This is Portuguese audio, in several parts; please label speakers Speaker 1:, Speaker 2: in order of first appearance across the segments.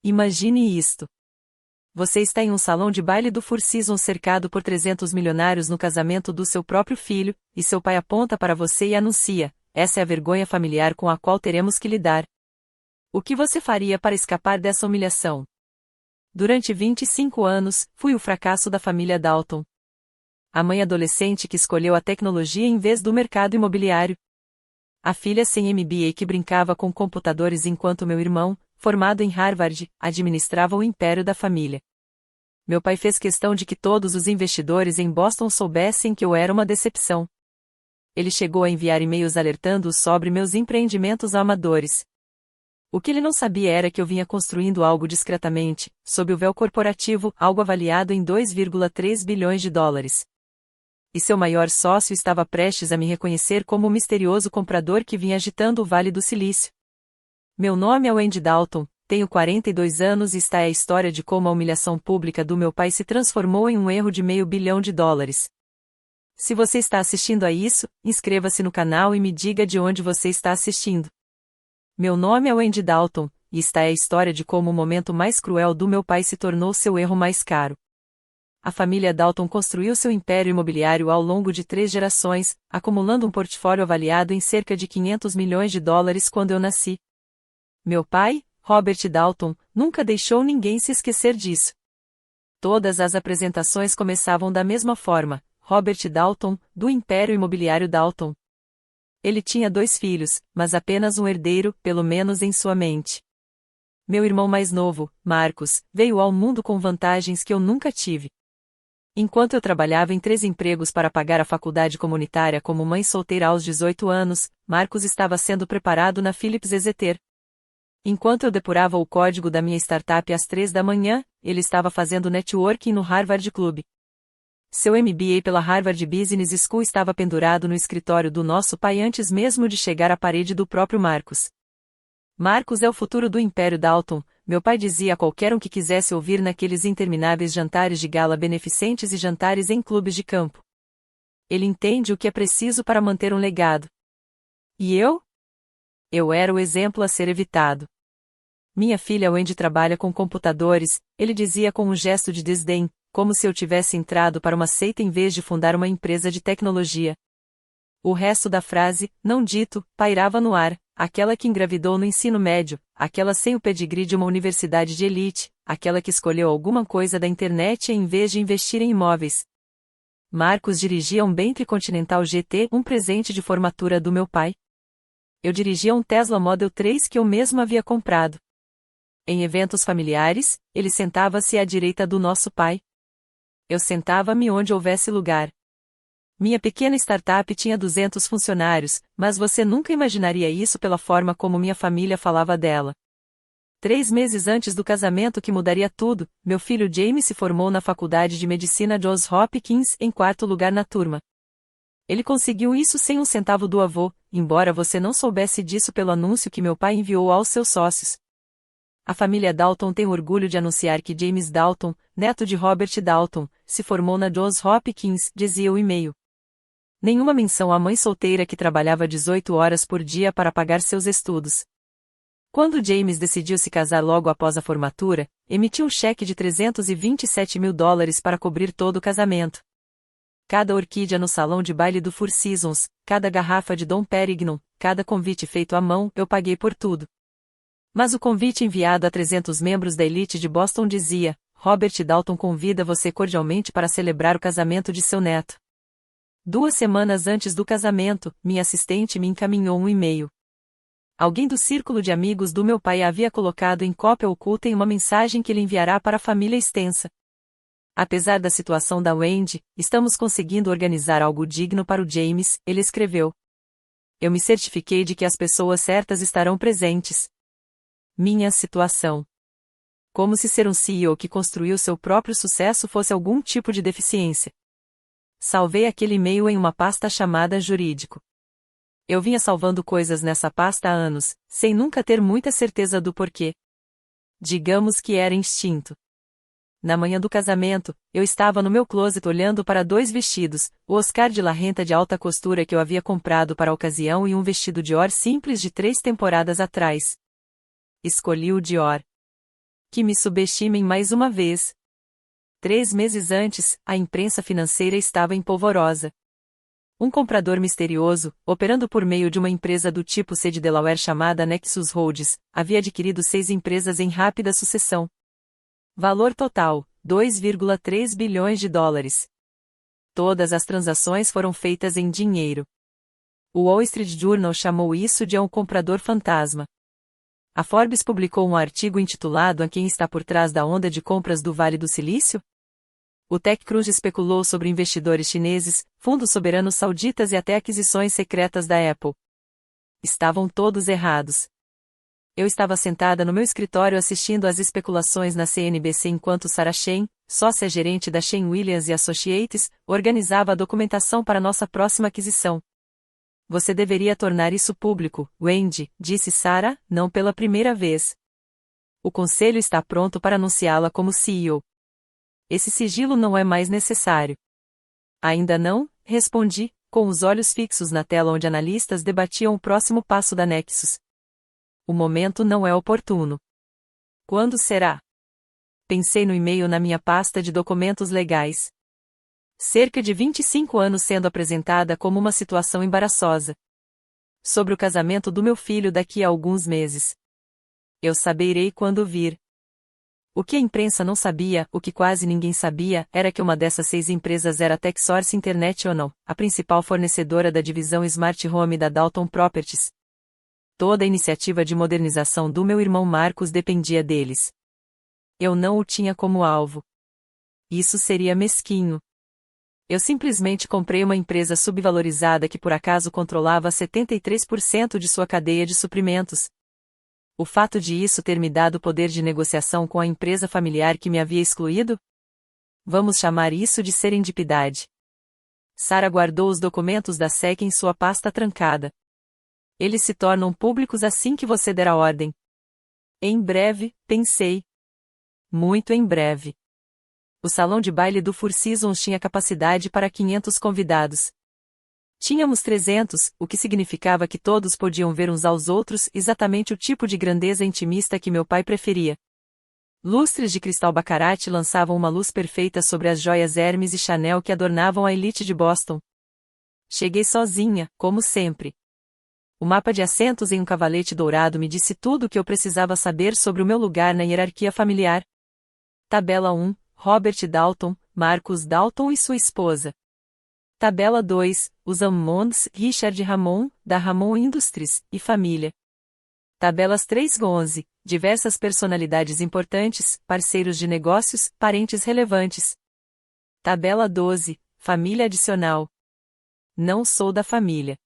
Speaker 1: Imagine isto. Você está em um salão de baile do Four Seasons cercado por 300 milionários no casamento do seu próprio filho, e seu pai aponta para você e anuncia: essa é a vergonha familiar com a qual teremos que lidar. O que você faria para escapar dessa humilhação? Durante 25 anos, fui o fracasso da família Dalton. A mãe adolescente que escolheu a tecnologia em vez do mercado imobiliário. A filha sem MBA que brincava com computadores enquanto meu irmão, formado em Harvard, administrava o império da família. Meu pai fez questão de que todos os investidores em Boston soubessem que eu era uma decepção. Ele chegou a enviar e-mails alertando-os sobre meus empreendimentos amadores. O que ele não sabia era que eu vinha construindo algo discretamente, sob o véu corporativo, algo avaliado em 2,3 bilhões de dólares. E seu maior sócio estava prestes a me reconhecer como o misterioso comprador que vinha agitando o Vale do Silício. Meu nome é Wendy Dalton, tenho 42 anos e esta é a história de como a humilhação pública do meu pai se transformou em um erro de $500 milhão. Se você está assistindo a isso, inscreva-se no canal e me diga de onde você está assistindo. Meu nome é Wendy Dalton, e esta é a história de como o momento mais cruel do meu pai se tornou seu erro mais caro. A família Dalton construiu seu império imobiliário ao longo de 3 gerações, acumulando um portfólio avaliado em cerca de $500 milhões quando eu nasci. Meu pai, Robert Dalton, nunca deixou ninguém se esquecer disso. Todas as apresentações começavam da mesma forma: Robert Dalton, do Império Imobiliário Dalton. Ele tinha 2 filhos, mas apenas um herdeiro, pelo menos em sua mente. Meu irmão mais novo, Marcus, veio ao mundo com vantagens que eu nunca tive. Enquanto eu trabalhava em 3 empregos para pagar a faculdade comunitária como mãe solteira aos 18 anos, Marcus estava sendo preparado na Phillips Exeter. Enquanto eu depurava o código da minha startup às 3 da manhã, ele estava fazendo networking no Harvard Club. Seu MBA pela Harvard Business School estava pendurado no escritório do nosso pai antes mesmo de chegar à parede do próprio Marcus. Marcus é o futuro do Império Dalton, meu pai dizia a qualquer um que quisesse ouvir naqueles intermináveis jantares de gala beneficentes e jantares em clubes de campo. Ele entende o que é preciso para manter um legado. E eu? Eu era o exemplo a ser evitado. Minha filha Wendy trabalha com computadores, ele dizia com um gesto de desdém, como se eu tivesse entrado para uma seita em vez de fundar uma empresa de tecnologia. O resto da frase, não dito, pairava no ar: aquela que engravidou no ensino médio, aquela sem o pedigree de uma universidade de elite, aquela que escolheu alguma coisa da internet em vez de investir em imóveis. Marcus dirigia um Bentley Continental GT, um presente de formatura do meu pai. Eu dirigia um Tesla Model 3 que eu mesmo havia comprado. Em eventos familiares, ele sentava-se à direita do nosso pai. Eu sentava-me onde houvesse lugar. Minha pequena startup tinha 200 funcionários, mas você nunca imaginaria isso pela forma como minha família falava dela. 3 meses antes do casamento que mudaria tudo, meu filho James se formou na Faculdade de Medicina Johns Hopkins em 4º lugar na turma. Ele conseguiu isso sem um centavo do avô, embora você não soubesse disso pelo anúncio que meu pai enviou aos seus sócios. A família Dalton tem orgulho de anunciar que James Dalton, neto de Robert Dalton, se formou na Johns Hopkins, dizia o e-mail. Nenhuma menção à mãe solteira que trabalhava 18 horas por dia para pagar seus estudos. Quando James decidiu se casar logo após a formatura, emitiu um cheque de $327 mil para cobrir todo o casamento. Cada orquídea no salão de baile do Four Seasons, cada garrafa de Dom Perignon, cada convite feito à mão, eu paguei por tudo. Mas o convite enviado a 300 membros da elite de Boston dizia: Robert Dalton convida você cordialmente para celebrar o casamento de seu neto. 2 semanas antes do casamento, minha assistente me encaminhou um e-mail. Alguém do círculo de amigos do meu pai havia colocado em cópia oculta em uma mensagem que ele enviará para a família extensa. Apesar da situação da Wendy, estamos conseguindo organizar algo digno para o James, ele escreveu. Eu me certifiquei de que as pessoas certas estarão presentes. Minha situação. Como se ser um CEO que construiu seu próprio sucesso fosse algum tipo de deficiência. Salvei aquele e-mail em uma pasta chamada Jurídico. Eu vinha salvando coisas nessa pasta há anos, sem nunca ter muita certeza do porquê. Digamos que era instinto. Na manhã do casamento, eu estava no meu closet olhando para 2 vestidos, o Oscar de la Renta de alta costura que eu havia comprado para a ocasião e um vestido Dior simples de 3 temporadas atrás. Escolhi o Dior. Que me subestimem mais uma vez. 3 meses antes, a imprensa financeira estava em polvorosa. Um comprador misterioso, operando por meio de uma empresa do tipo C de Delaware chamada Nexus Holdings, havia adquirido 6 empresas em rápida sucessão. Valor total, 2,3 bilhões de dólares. Todas as transações foram feitas em dinheiro. O Wall Street Journal chamou isso de um comprador fantasma. A Forbes publicou um artigo intitulado A Quem está por trás da onda de compras do Vale do Silício? O TechCrunch especulou sobre investidores chineses, fundos soberanos sauditas e até aquisições secretas da Apple. Estavam todos errados. Eu estava sentada no meu escritório assistindo às especulações na CNBC enquanto Sarah Chen, sócia-gerente da Shen Williams Associates, organizava a documentação para nossa próxima aquisição. Você deveria tornar isso público, Wendy, disse Sarah, não pela primeira vez. O conselho está pronto para anunciá-la como CEO. Esse sigilo não é mais necessário. Ainda não, respondi, com os olhos fixos na tela onde analistas debatiam o próximo passo da Nexus. O momento não é oportuno. Quando será? Pensei no e-mail na minha pasta de documentos legais. Cerca de 25 anos sendo apresentada como uma situação embaraçosa. Sobre o casamento do meu filho daqui a alguns meses. Eu saberei quando vir. O que a imprensa não sabia, o que quase ninguém sabia, era que uma dessas 6 empresas era a TechSource International, a principal fornecedora da divisão Smart Home da Dalton Properties. Toda a iniciativa de modernização do meu irmão Marcos dependia deles. Eu não o tinha como alvo. Isso seria mesquinho. Eu simplesmente comprei uma empresa subvalorizada que por acaso controlava 73% de sua cadeia de suprimentos. O fato de isso ter me dado poder de negociação com a empresa familiar que me havia excluído? Vamos chamar isso de serendipidade. Sarah guardou os documentos da SEC em sua pasta trancada. Eles se tornam públicos assim que você der a ordem. Em breve, pensei. Muito em breve. O salão de baile do Four Seasons tinha capacidade para 500 convidados. Tínhamos 300, o que significava que todos podiam ver uns aos outros, exatamente o tipo de grandeza intimista que meu pai preferia. Lustres de cristal baccarat lançavam uma luz perfeita sobre as joias Hermes e Chanel que adornavam a elite de Boston. Cheguei sozinha, como sempre. O mapa de assentos em um cavalete dourado me disse tudo o que eu precisava saber sobre o meu lugar na hierarquia familiar. Tabela 1, Robert Dalton, Marcus Dalton e sua esposa. Tabela 2, os Hammonds, Richard Hammond, da Hammond Industries, e família. Tabelas 3 a 11, diversas personalidades importantes, parceiros de negócios, parentes relevantes. Tabela 12, família adicional. Não sou da família.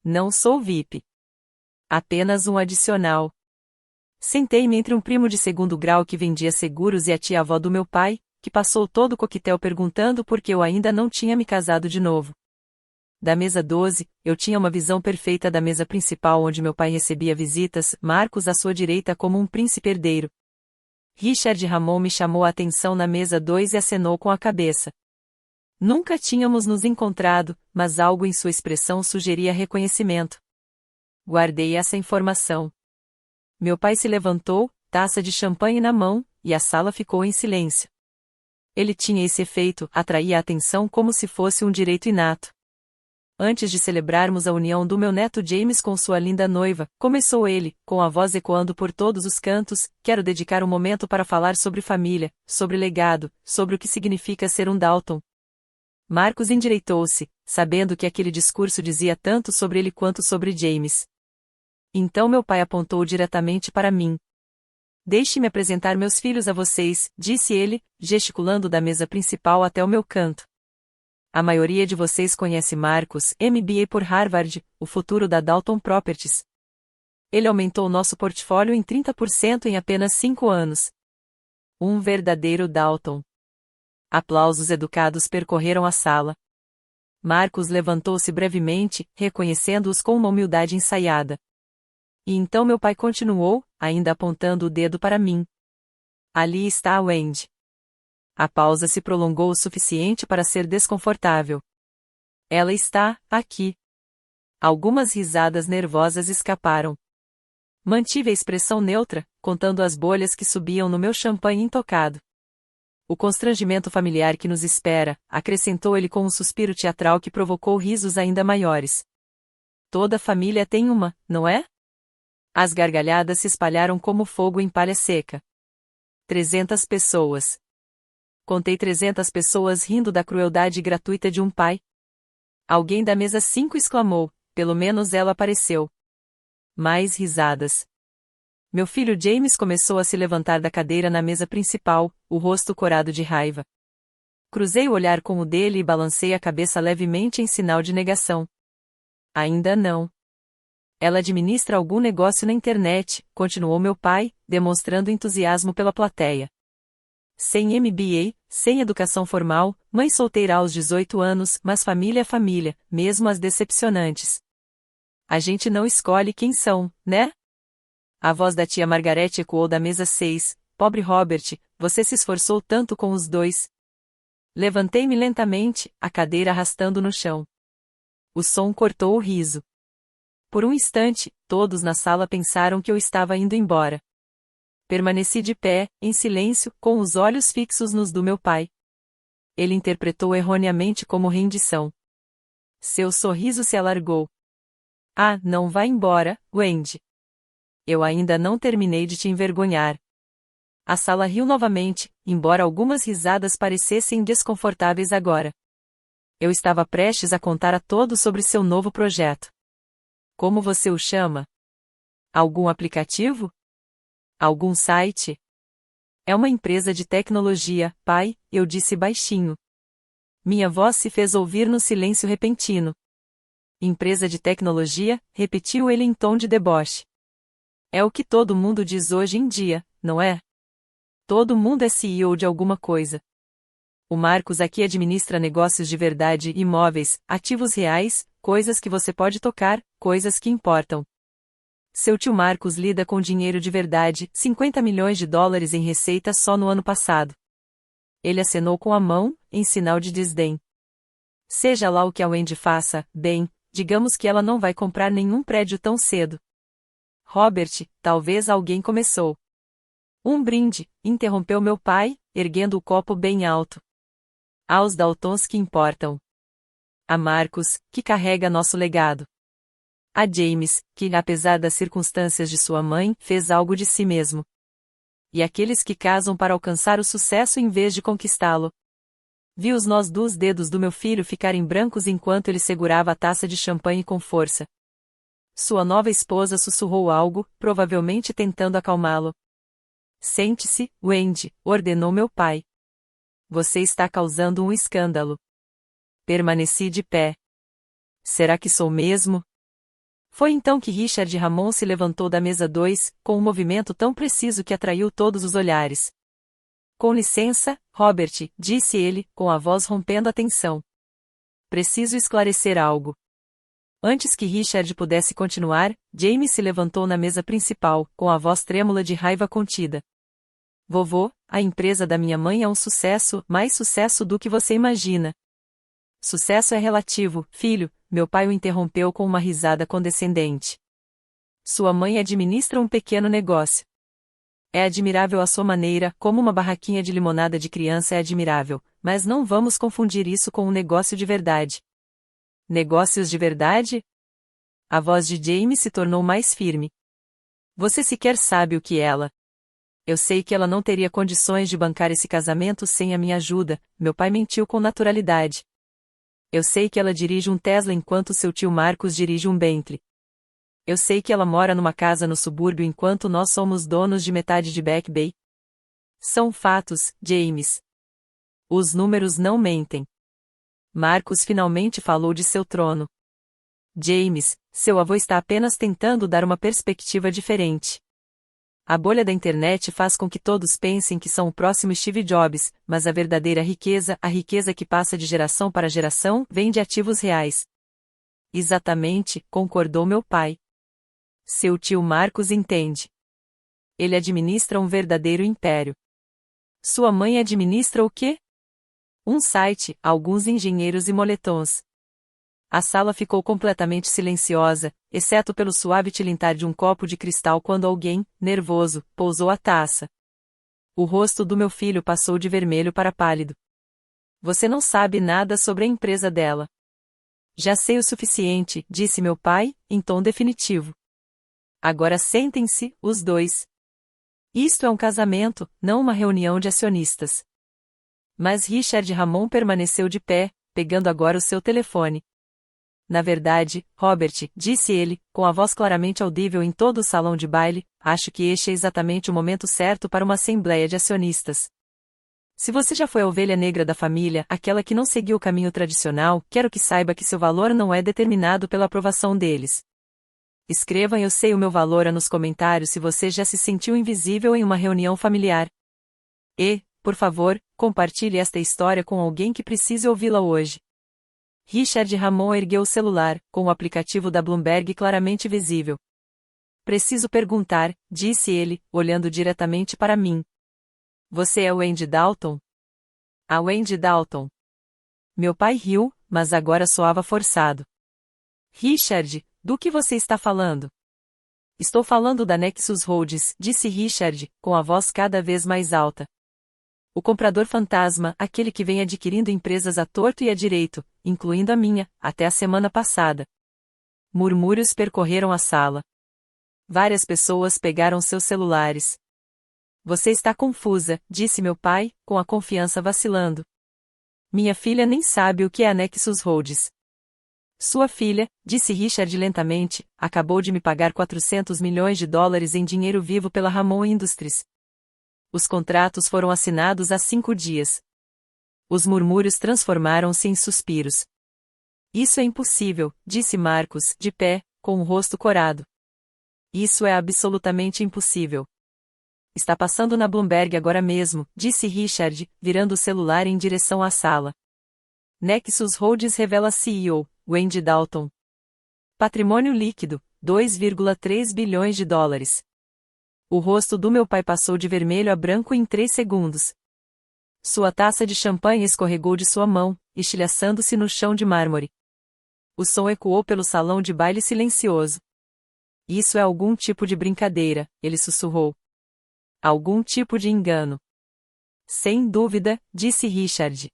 Speaker 1: Não sou VIP. Apenas um adicional. Sentei-me entre um primo de segundo grau que vendia seguros e a tia-avó do meu pai, que passou todo o coquetel perguntando por que eu ainda não tinha me casado de novo. Da mesa 12, eu tinha uma visão perfeita da mesa principal onde meu pai recebia visitas, Marcos à sua direita como um príncipe herdeiro. Richard Hammond me chamou a atenção na mesa 2 e acenou com a cabeça. Nunca tínhamos nos encontrado, mas algo em sua expressão sugeria reconhecimento. Guardei essa informação. Meu pai se levantou, taça de champanhe na mão, e a sala ficou em silêncio. Ele tinha esse efeito, atraía a atenção como se fosse um direito inato. Antes de celebrarmos a união do meu neto James com sua linda noiva, começou ele, com a voz ecoando por todos os cantos, quero dedicar um momento para falar sobre família, sobre legado, sobre o que significa ser um Dalton. Marcos endireitou-se, sabendo que aquele discurso dizia tanto sobre ele quanto sobre James. Então meu pai apontou diretamente para mim. Deixe-me apresentar meus filhos a vocês, disse ele, gesticulando da mesa principal até o meu canto. A maioria de vocês conhece Marcos, MBA por Harvard, o futuro da Dalton Properties. Ele aumentou nosso portfólio em 30% em apenas 5 anos. Um verdadeiro Dalton. Aplausos educados percorreram a sala. Marcos levantou-se brevemente, reconhecendo-os com uma humildade ensaiada. E então meu pai continuou, ainda apontando o dedo para mim. Ali está a Wendy. A pausa se prolongou o suficiente para ser desconfortável. Ela está aqui. Algumas risadas nervosas escaparam. Mantive a expressão neutra, contando as bolhas que subiam no meu champanhe intocado. O constrangimento familiar que nos espera, acrescentou ele com um suspiro teatral que provocou risos ainda maiores. Toda família tem uma, não é? As gargalhadas se espalharam como fogo em palha seca. 300 pessoas. Contei 300 pessoas rindo da crueldade gratuita de um pai. Alguém da mesa 5 exclamou, pelo menos ela apareceu. Mais risadas. Meu filho James começou a se levantar da cadeira na mesa principal, o rosto corado de raiva. Cruzei o olhar com o dele e balancei a cabeça levemente em sinal de negação. Ainda não. Ela administra algum negócio na internet, continuou meu pai, demonstrando entusiasmo pela plateia. Sem MBA, sem educação formal, mãe solteira aos 18 anos, mas família é família, mesmo as decepcionantes. A gente não escolhe quem são, né? A voz da tia Margarete ecoou da mesa 6, pobre Robert, você se esforçou tanto com os dois. Levantei-me lentamente, a cadeira arrastando no chão. O som cortou o riso. Por um instante, todos na sala pensaram que eu estava indo embora. Permaneci de pé, em silêncio, com os olhos fixos nos do meu pai. Ele interpretou erroneamente como rendição. Seu sorriso se alargou. Ah, não vá embora, Wendy. Eu ainda não terminei de te envergonhar. A sala riu novamente, embora algumas risadas parecessem desconfortáveis agora. Eu estava prestes a contar a todos sobre seu novo projeto. Como você o chama? Algum aplicativo? Algum site? É uma empresa de tecnologia, pai, eu disse baixinho. Minha voz se fez ouvir no silêncio repentino. Empresa de tecnologia, repetiu ele em tom de deboche. É o que todo mundo diz hoje em dia, não é? Todo mundo é CEO de alguma coisa. O Marcos aqui administra negócios de verdade, imóveis, ativos reais, coisas que você pode tocar, coisas que importam. Seu tio Marcos lida com dinheiro de verdade, 50 milhões de dólares em receita só no ano passado. Ele acenou com a mão, em sinal de desdém. Seja lá o que a Wendy faça, bem, digamos que ela não vai comprar nenhum prédio tão cedo. Robert, talvez alguém começou. Um brinde, interrompeu meu pai, erguendo o copo bem alto. Aos Daltons que importam. A Marcos, que carrega nosso legado. A James, que, apesar das circunstâncias de sua mãe, fez algo de si mesmo. E aqueles que casam para alcançar o sucesso em vez de conquistá-lo. Vi os nós dos dedos do meu filho ficarem brancos enquanto ele segurava a taça de champanhe com força. Sua nova esposa sussurrou algo, provavelmente tentando acalmá-lo. Sente-se, Wendy, ordenou meu pai. Você está causando um escândalo. Permaneci de pé. Será que sou mesmo? Foi então que Richard Ramon se levantou da mesa 2, com um movimento tão preciso que atraiu todos os olhares. Com licença, Robert, disse ele, com a voz rompendo a tensão. Preciso esclarecer algo. Antes que Richard pudesse continuar, James se levantou na mesa principal, com a voz trêmula de raiva contida. Vovô, a empresa da minha mãe é um sucesso, mais sucesso do que você imagina. Sucesso é relativo, filho, meu pai o interrompeu com uma risada condescendente. Sua mãe administra um pequeno negócio. É admirável à sua maneira, como uma barraquinha de limonada de criança é admirável, mas não vamos confundir isso com um negócio de verdade. Negócios de verdade? A voz de James se tornou mais firme. Você sequer sabe o que ela. Eu sei que ela não teria condições de bancar esse casamento sem a minha ajuda, meu pai mentiu com naturalidade. Eu sei que ela dirige um Tesla enquanto seu tio Marcos dirige um Bentley. Eu sei que ela mora numa casa no subúrbio enquanto nós somos donos de metade de Back Bay. São fatos, James. Os números não mentem. Marcos finalmente falou de seu trono. James, seu avô está apenas tentando dar uma perspectiva diferente. A bolha da internet faz com que todos pensem que são o próximo Steve Jobs, mas a verdadeira riqueza, a riqueza que passa de geração para geração, vem de ativos reais. Exatamente, concordou meu pai. Seu tio Marcos entende. Ele administra um verdadeiro império. Sua mãe administra o quê? Um site, alguns engenheiros e moletons. A sala ficou completamente silenciosa, exceto pelo suave tilintar de um copo de cristal quando alguém, nervoso, pousou a taça. O rosto do meu filho passou de vermelho para pálido. Você não sabe nada sobre a empresa dela. Já sei o suficiente, disse meu pai, em tom definitivo. Agora sentem-se, os dois. Isto é um casamento, não uma reunião de acionistas. Mas Richard Ramon permaneceu de pé, pegando agora o seu telefone. Na verdade, Robert, disse ele, com a voz claramente audível em todo o salão de baile, acho que este é exatamente o momento certo para uma assembleia de acionistas. Se você já foi a ovelha negra da família, aquela que não seguiu o caminho tradicional, quero que saiba que seu valor não é determinado pela aprovação deles. Escreva "Eu sei o meu valor" nos comentários se você já se sentiu invisível em uma reunião familiar. E, por favor, compartilhe esta história com alguém que precise ouvi-la hoje. Richard Ramon ergueu o celular, com o aplicativo da Bloomberg claramente visível. Preciso perguntar, disse ele, olhando diretamente para mim. Você é Wendy Dalton? A Wendy Dalton. Meu pai riu, mas agora soava forçado. Richard, do que você está falando? Estou falando da Nexus Holdings, disse Richard, com a voz cada vez mais alta. O comprador fantasma, aquele que vem adquirindo empresas à torto e à direito, incluindo a minha, até a semana passada. Murmúrios percorreram a sala. Várias pessoas pegaram seus celulares. Você está confusa, disse meu pai, com a confiança vacilando. Minha filha nem sabe o que é a Nexus Holdings. Sua filha, disse Richard lentamente, acabou de me pagar $400 milhões em dinheiro vivo pela Ramon Industries. Os contratos foram assinados há 5 dias. Os murmúrios transformaram-se em suspiros. Isso é impossível, disse Marcos, de pé, com o rosto corado. Isso é absolutamente impossível. Está passando na Bloomberg agora mesmo, disse Richard, virando o celular em direção à sala. Nexus Holdings revela CEO, Wendy Dalton. Patrimônio líquido, $2,3 bilhões. O rosto do meu pai passou de vermelho a branco em 3 segundos. Sua taça de champanhe escorregou de sua mão, estilhaçando-se no chão de mármore. O som ecoou pelo salão de baile silencioso. Isso é algum tipo de brincadeira, ele sussurrou. Algum tipo de engano. Sem dúvida, disse Richard.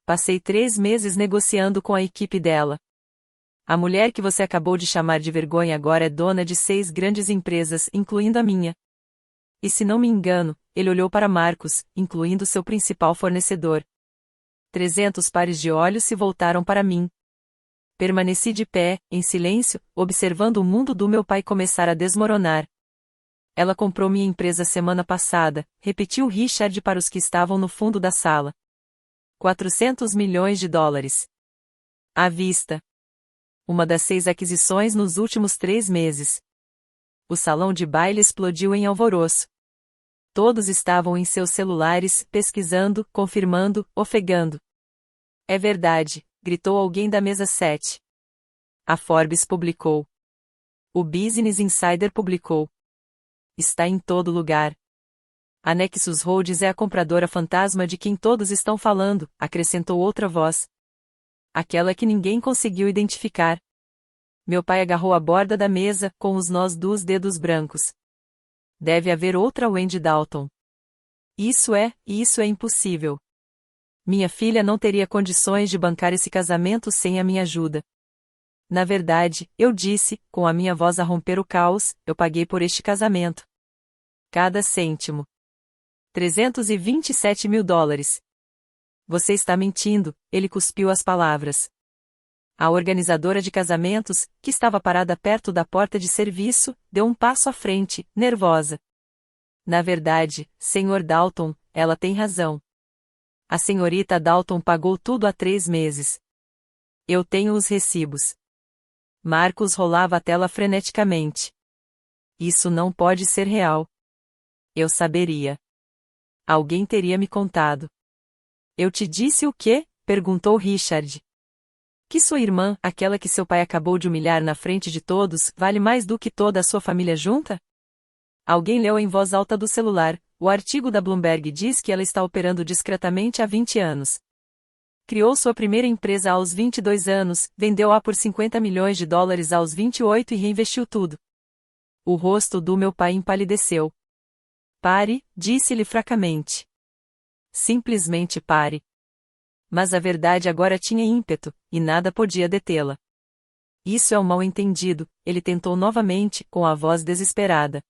Speaker 1: Passei 3 meses negociando com a equipe dela. A mulher que você acabou de chamar de vergonha agora é dona de 6 grandes empresas, incluindo a minha. E se não me engano, ele olhou para Marcos, incluindo seu principal fornecedor. 300 pares de olhos se voltaram para mim. Permaneci de pé, em silêncio, observando o mundo do meu pai começar a desmoronar. Ela comprou minha empresa semana passada, repetiu Richard para os que estavam no fundo da sala. $400 milhões. À vista. Uma das 6 aquisições nos últimos 3 meses. O salão de baile explodiu em alvoroço. Todos estavam em seus celulares, pesquisando, confirmando, ofegando. É verdade, gritou alguém da mesa 7. A Forbes publicou. O Business Insider publicou. Está em todo lugar. A Nexus Holdings é a compradora fantasma de quem todos estão falando, acrescentou outra voz. Aquela que ninguém conseguiu identificar. Meu pai agarrou a borda da mesa, com os nós dos dedos brancos. Deve haver outra Wendy Dalton. Isso é impossível. Minha filha não teria condições de bancar esse casamento sem a minha ajuda. Na verdade, eu disse, com a minha voz a romper o caos, eu paguei por este casamento. Cada cêntimo. $327 mil. Você está mentindo, ele cuspiu as palavras. A organizadora de casamentos, que estava parada perto da porta de serviço, deu um passo à frente, nervosa. Na verdade, Sr. Dalton, ela tem razão. A senhorita Dalton pagou tudo há 3 meses. Eu tenho os recibos. Marcos rolava a tela freneticamente. Isso não pode ser real. Eu saberia. Alguém teria me contado. Eu te disse o quê? Perguntou Richard. Que sua irmã, aquela que seu pai acabou de humilhar na frente de todos, vale mais do que toda a sua família junta? Alguém leu em voz alta do celular. O artigo da Bloomberg diz que ela está operando discretamente há 20 anos. criou sua primeira empresa aos 22 anos, vendeu-a por 50 milhões de dólares aos 28 e reinvestiu tudo. O rosto do meu pai empalideceu. Pare, disse-lhe fracamente. Simplesmente pare. Mas a verdade agora tinha ímpeto, e nada podia detê-la. Isso é um mal-entendido, ele tentou novamente, com a voz desesperada.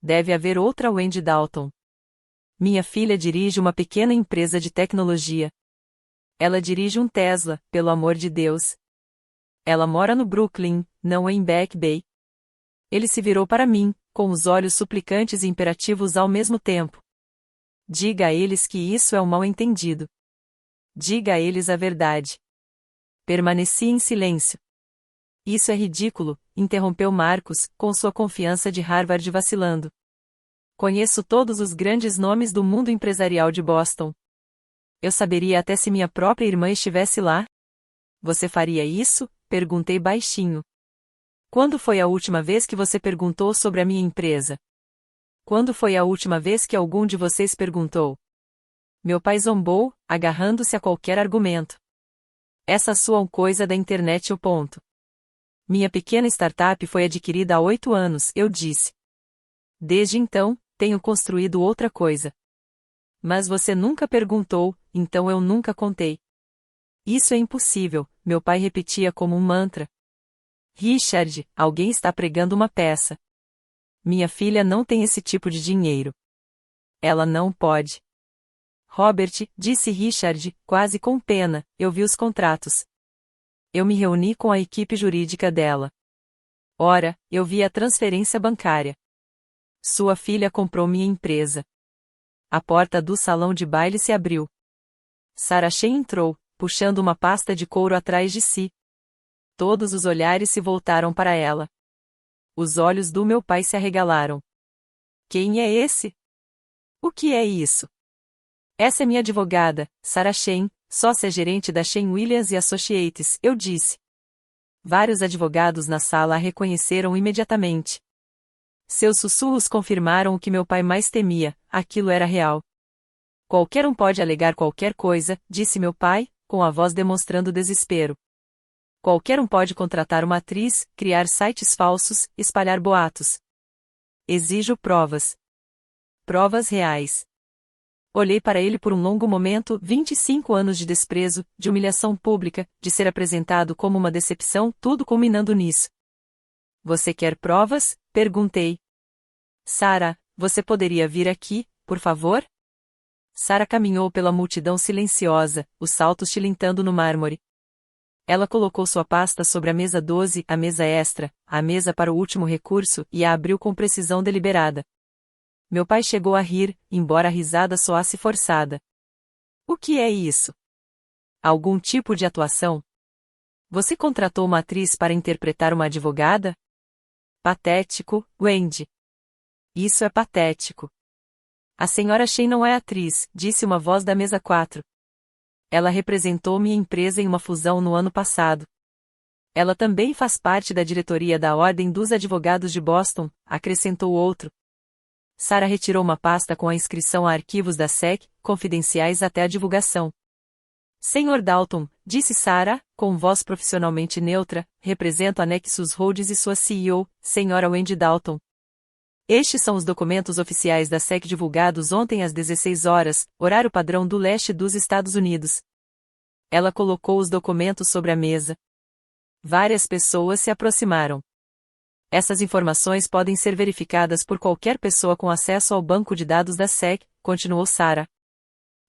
Speaker 1: Deve haver outra Wendy Dalton. Minha filha dirige uma pequena empresa de tecnologia. Ela dirige um Tesla, pelo amor de Deus. Ela mora no Brooklyn, não em Back Bay. Ele se virou para mim, com os olhos suplicantes e imperativos ao mesmo tempo. Diga a eles que isso é um mal-entendido. Diga a eles a verdade. Permaneci em silêncio. Isso é ridículo, interrompeu Marcos, com sua confiança de Harvard vacilando. Conheço todos os grandes nomes do mundo empresarial de Boston. Eu saberia até se minha própria irmã estivesse lá. Você faria isso? Perguntei baixinho. Quando foi a última vez que você perguntou sobre a minha empresa? Quando foi a última vez que algum de vocês perguntou? Meu pai zombou, agarrando-se a qualquer argumento. Essa sua coisa da internet é o ponto. Minha pequena startup foi adquirida há 8 anos, eu disse. Desde então, tenho construído outra coisa. Mas você nunca perguntou, então eu nunca contei. Isso é impossível, meu pai repetia como um mantra. Richard, alguém está pregando uma peça. Minha filha não tem esse tipo de dinheiro. Ela não pode. Robert, disse Richard, quase com pena, eu vi os contratos. Eu me reuni com a equipe jurídica dela. Ora, eu vi a transferência bancária. Sua filha comprou minha empresa. A porta do salão de baile se abriu. Sarah Shane entrou, puxando uma pasta de couro atrás de si. Todos os olhares se voltaram para ela. Os olhos do meu pai se arregalaram. Quem é esse? O que é isso? Essa é minha advogada, Sarah Shane, sócia-gerente da Shane Williams Associates, eu disse. Vários advogados na sala a reconheceram imediatamente. Seus sussurros confirmaram o que meu pai mais temia, aquilo era real. Qualquer um pode alegar qualquer coisa, disse meu pai, com a voz demonstrando desespero. Qualquer um pode contratar uma atriz, criar sites falsos, espalhar boatos. Exijo provas. Provas reais. Olhei para ele por um longo momento, 25 anos de desprezo, de humilhação pública, de ser apresentado como uma decepção, tudo culminando nisso. Você quer provas? Perguntei. Sarah, você poderia vir aqui, por favor? Sarah caminhou pela multidão silenciosa, os saltos tilintando no mármore. Ela colocou sua pasta sobre a mesa 12, a mesa extra, a mesa para o último recurso, e a abriu com precisão deliberada. Meu pai chegou a rir, embora a risada soasse forçada. O que é isso? Algum tipo de atuação? Você contratou uma atriz para interpretar uma advogada? Patético, Wendy. Isso é patético. A senhora Shane não é atriz, disse uma voz da mesa 4. Ela representou minha empresa em uma fusão no ano passado. Ela também faz parte da diretoria da Ordem dos Advogados de Boston, acrescentou outro. Sarah retirou uma pasta com a inscrição a arquivos da SEC, confidenciais até a divulgação. Senhor Dalton, disse Sarah, com voz profissionalmente neutra, represento a Nexus Holdings e sua CEO, Sra. Wendy Dalton. Estes são os documentos oficiais da SEC divulgados ontem às 16 horas, horário padrão do leste dos Estados Unidos. Ela colocou os documentos sobre a mesa. Várias pessoas se aproximaram. Essas informações podem ser verificadas por qualquer pessoa com acesso ao banco de dados da SEC, continuou Sarah.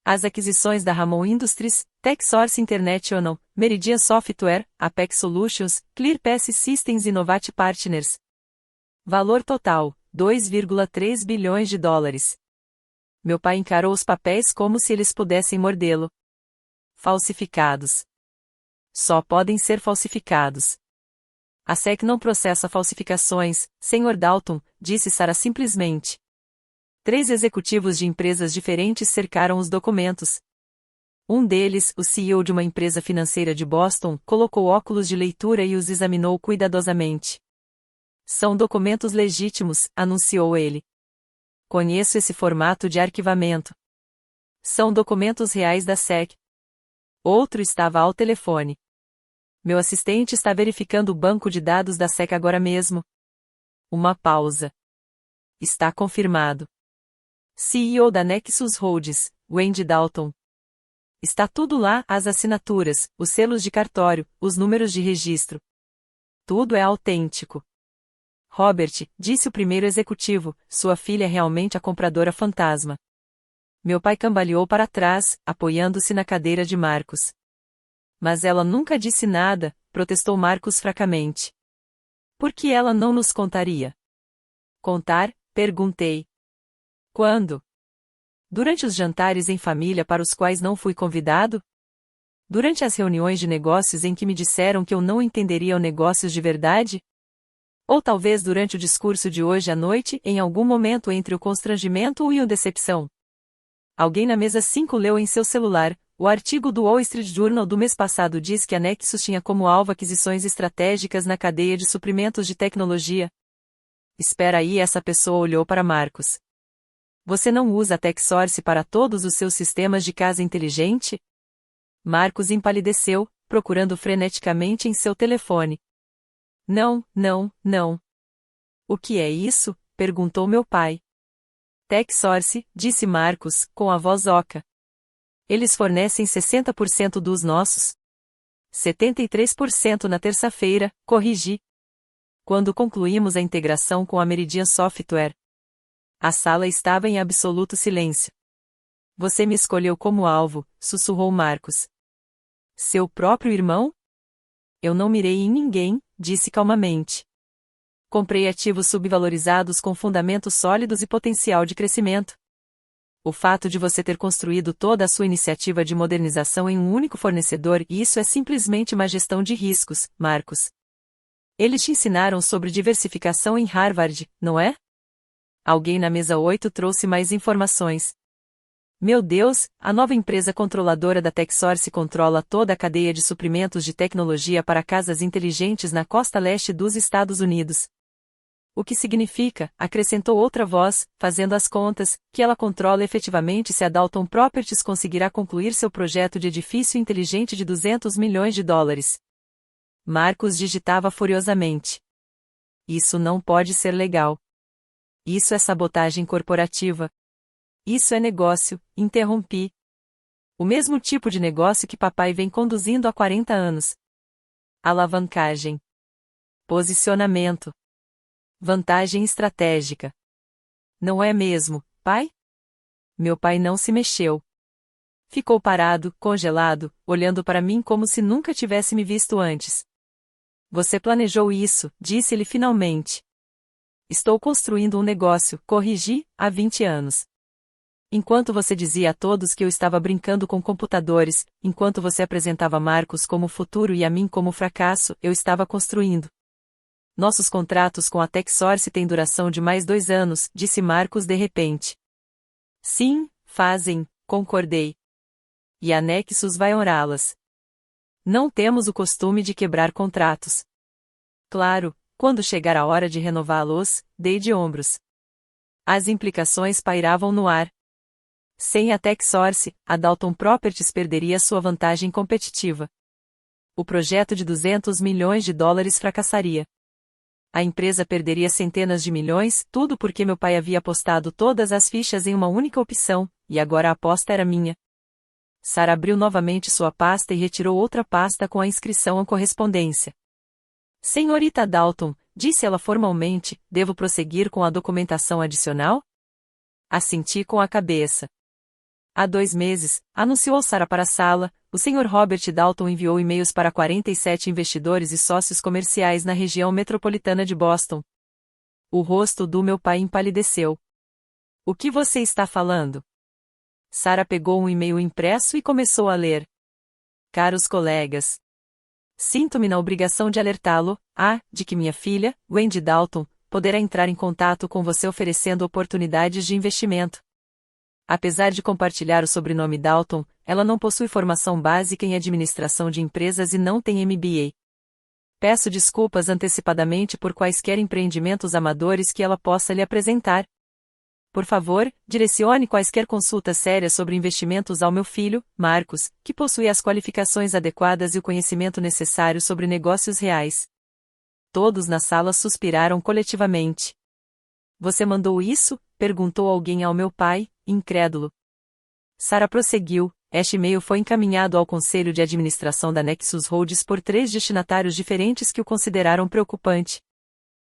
Speaker 1: As aquisições da Ramon Industries, TechSource International, Meridian Software, Apex Solutions, ClearPass Systems e Novate Partners. Valor total, 2,3 bilhões de dólares. Meu pai encarou os papéis como se eles pudessem mordê-lo. Falsificados. Só podem ser falsificados. A SEC não processa falsificações, Sr. Dalton, disse Sarah simplesmente. 3 executivos de empresas diferentes cercaram os documentos. Um deles, o CEO de uma empresa financeira de Boston, colocou óculos de leitura e os examinou cuidadosamente. São documentos legítimos, anunciou ele. Conheço esse formato de arquivamento. São documentos reais da SEC. Outro estava ao telefone. Meu assistente está verificando o banco de dados da SEC agora mesmo. Uma pausa. Está confirmado. CEO da Nexus Holdings, Wendy Dalton. Está tudo lá, as assinaturas, os selos de cartório, os números de registro. Tudo é autêntico. Robert, disse o primeiro executivo, sua filha é realmente a compradora fantasma. Meu pai cambaleou para trás, apoiando-se na cadeira de Marcos. Mas ela nunca disse nada, protestou Marcos fracamente. Por que ela não nos contaria? Contar? Perguntei. Quando? Durante os jantares em família para os quais não fui convidado? Durante as reuniões de negócios em que me disseram que eu não entenderia negócios de verdade? Ou talvez durante o discurso de hoje à noite, em algum momento entre o constrangimento e a decepção? Alguém na mesa 5 leu em seu celular. O artigo do Wall Street Journal do mês passado diz que a Nexus tinha como alvo aquisições estratégicas na cadeia de suprimentos de tecnologia. Espera aí, essa pessoa olhou para Marcos. Você não usa a TechSource para todos os seus sistemas de casa inteligente? Marcos empalideceu, procurando freneticamente em seu telefone. Não, não, não. O que é isso? Perguntou meu pai. TechSource, disse Marcos, com a voz oca. Eles fornecem 60% dos nossos. 73% na terça-feira, corrigi. Quando concluímos a integração com a Meridian Software. A sala estava em absoluto silêncio. Você me escolheu como alvo, sussurrou Marcos. Seu próprio irmão? Eu não mirei em ninguém, disse calmamente. Comprei ativos subvalorizados com fundamentos sólidos e potencial de crescimento. O fato de você ter construído toda a sua iniciativa de modernização em um único fornecedor, isso é simplesmente uma gestão de riscos, Marcos. Eles te ensinaram sobre diversificação em Harvard, não é? Alguém na mesa 8 trouxe mais informações. Meu Deus, a nova empresa controladora da TechSource controla toda a cadeia de suprimentos de tecnologia para casas inteligentes na costa leste dos Estados Unidos. O que significa, acrescentou outra voz, fazendo as contas, que ela controla efetivamente se a Dalton Properties conseguirá concluir seu projeto de edifício inteligente de 200 milhões de dólares. Marcos digitava furiosamente. Isso não pode ser legal. Isso é sabotagem corporativa. Isso é negócio, interrompi. O mesmo tipo de negócio que papai vem conduzindo há 40 anos. Alavancagem. Posicionamento. Vantagem estratégica. Não é mesmo, pai? Meu pai não se mexeu. Ficou parado, congelado, olhando para mim como se nunca tivesse me visto antes. Você planejou isso, disse-lhe finalmente. Estou construindo um negócio, corrigi, há 20 anos. Enquanto você dizia a todos que eu estava brincando com computadores, enquanto você apresentava Marcos como futuro e a mim como fracasso, eu estava construindo. Nossos contratos com a TechSource têm duração de mais 2 anos, disse Marcos de repente. Sim, fazem, concordei. E a Nexus vai honrá-las. Não temos o costume de quebrar contratos. Claro, quando chegar a hora de renová-los, dei de ombros. As implicações pairavam no ar. Sem a TechSource, a Dalton Properties perderia sua vantagem competitiva. O projeto de 200 milhões de dólares fracassaria. A empresa perderia centenas de milhões, tudo porque meu pai havia apostado todas as fichas em uma única opção, e agora a aposta era minha. Sarah abriu novamente sua pasta e retirou outra pasta com a inscrição à correspondência. Senhorita Dalton, disse ela formalmente, devo prosseguir com a documentação adicional? Assenti com a cabeça. Há 2 meses, anunciou Sarah para a sala, o Sr. Robert Dalton enviou e-mails para 47 investidores e sócios comerciais na região metropolitana de Boston. O rosto do meu pai empalideceu. O que você está falando? Sarah pegou um e-mail impresso e começou a ler. Caros colegas. Sinto-me na obrigação de alertá-lo, de que minha filha, Wendy Dalton, poderá entrar em contato com você oferecendo oportunidades de investimento. Apesar de compartilhar o sobrenome Dalton, ela não possui formação básica em administração de empresas e não tem MBA. Peço desculpas antecipadamente por quaisquer empreendimentos amadores que ela possa lhe apresentar. Por favor, direcione quaisquer consultas sérias sobre investimentos ao meu filho, Marcos, que possui as qualificações adequadas e o conhecimento necessário sobre negócios reais. Todos na sala suspiraram coletivamente. Você mandou isso? Perguntou alguém ao meu pai, incrédulo. Sarah prosseguiu. Este e-mail foi encaminhado ao Conselho de Administração da Nexus Holdings por 3 destinatários diferentes que o consideraram preocupante.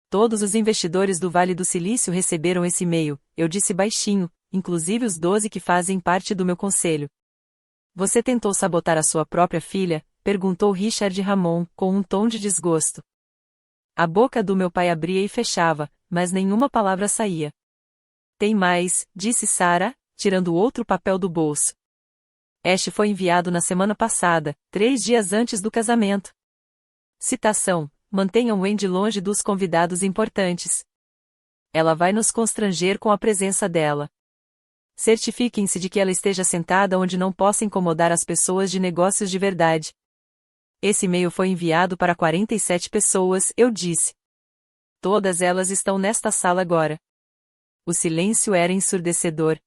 Speaker 1: Todos os investidores do Vale do Silício receberam esse e-mail, eu disse baixinho, inclusive os 12 que fazem parte do meu conselho. Você tentou sabotar a sua própria filha? Perguntou Richard Ramon, com um tom de desgosto. A boca do meu pai abria e fechava, mas nenhuma palavra saía. Tem mais, disse Sarah, tirando outro papel do bolso. Este foi enviado na semana passada, 3 dias antes do casamento. Citação: mantenham Wendy longe dos convidados importantes. Ela vai nos constranger com a presença dela. Certifiquem-se de que ela esteja sentada onde não possa incomodar as pessoas de negócios de verdade. Esse e-mail foi enviado para 47 pessoas, eu disse. Todas elas estão nesta sala agora. O silêncio era ensurdecedor.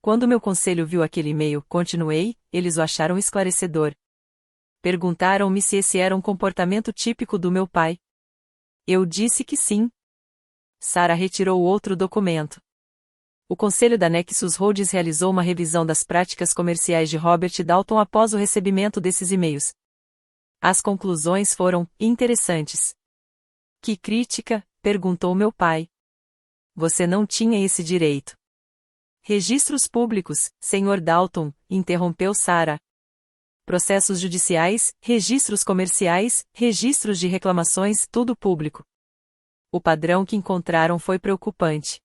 Speaker 1: Quando meu conselho viu aquele e-mail, continuei, eles o acharam esclarecedor. Perguntaram-me se esse era um comportamento típico do meu pai. Eu disse que sim. Sarah retirou outro documento. O Conselho da Nexus Holdings realizou uma revisão das práticas comerciais de Robert Dalton após o recebimento desses e-mails. As conclusões foram interessantes. Que crítica? Perguntou meu pai. Você não tinha esse direito. Registros públicos, Sr. Dalton, interrompeu Sarah. Processos judiciais, registros comerciais, registros de reclamações, tudo público. O padrão que encontraram foi preocupante.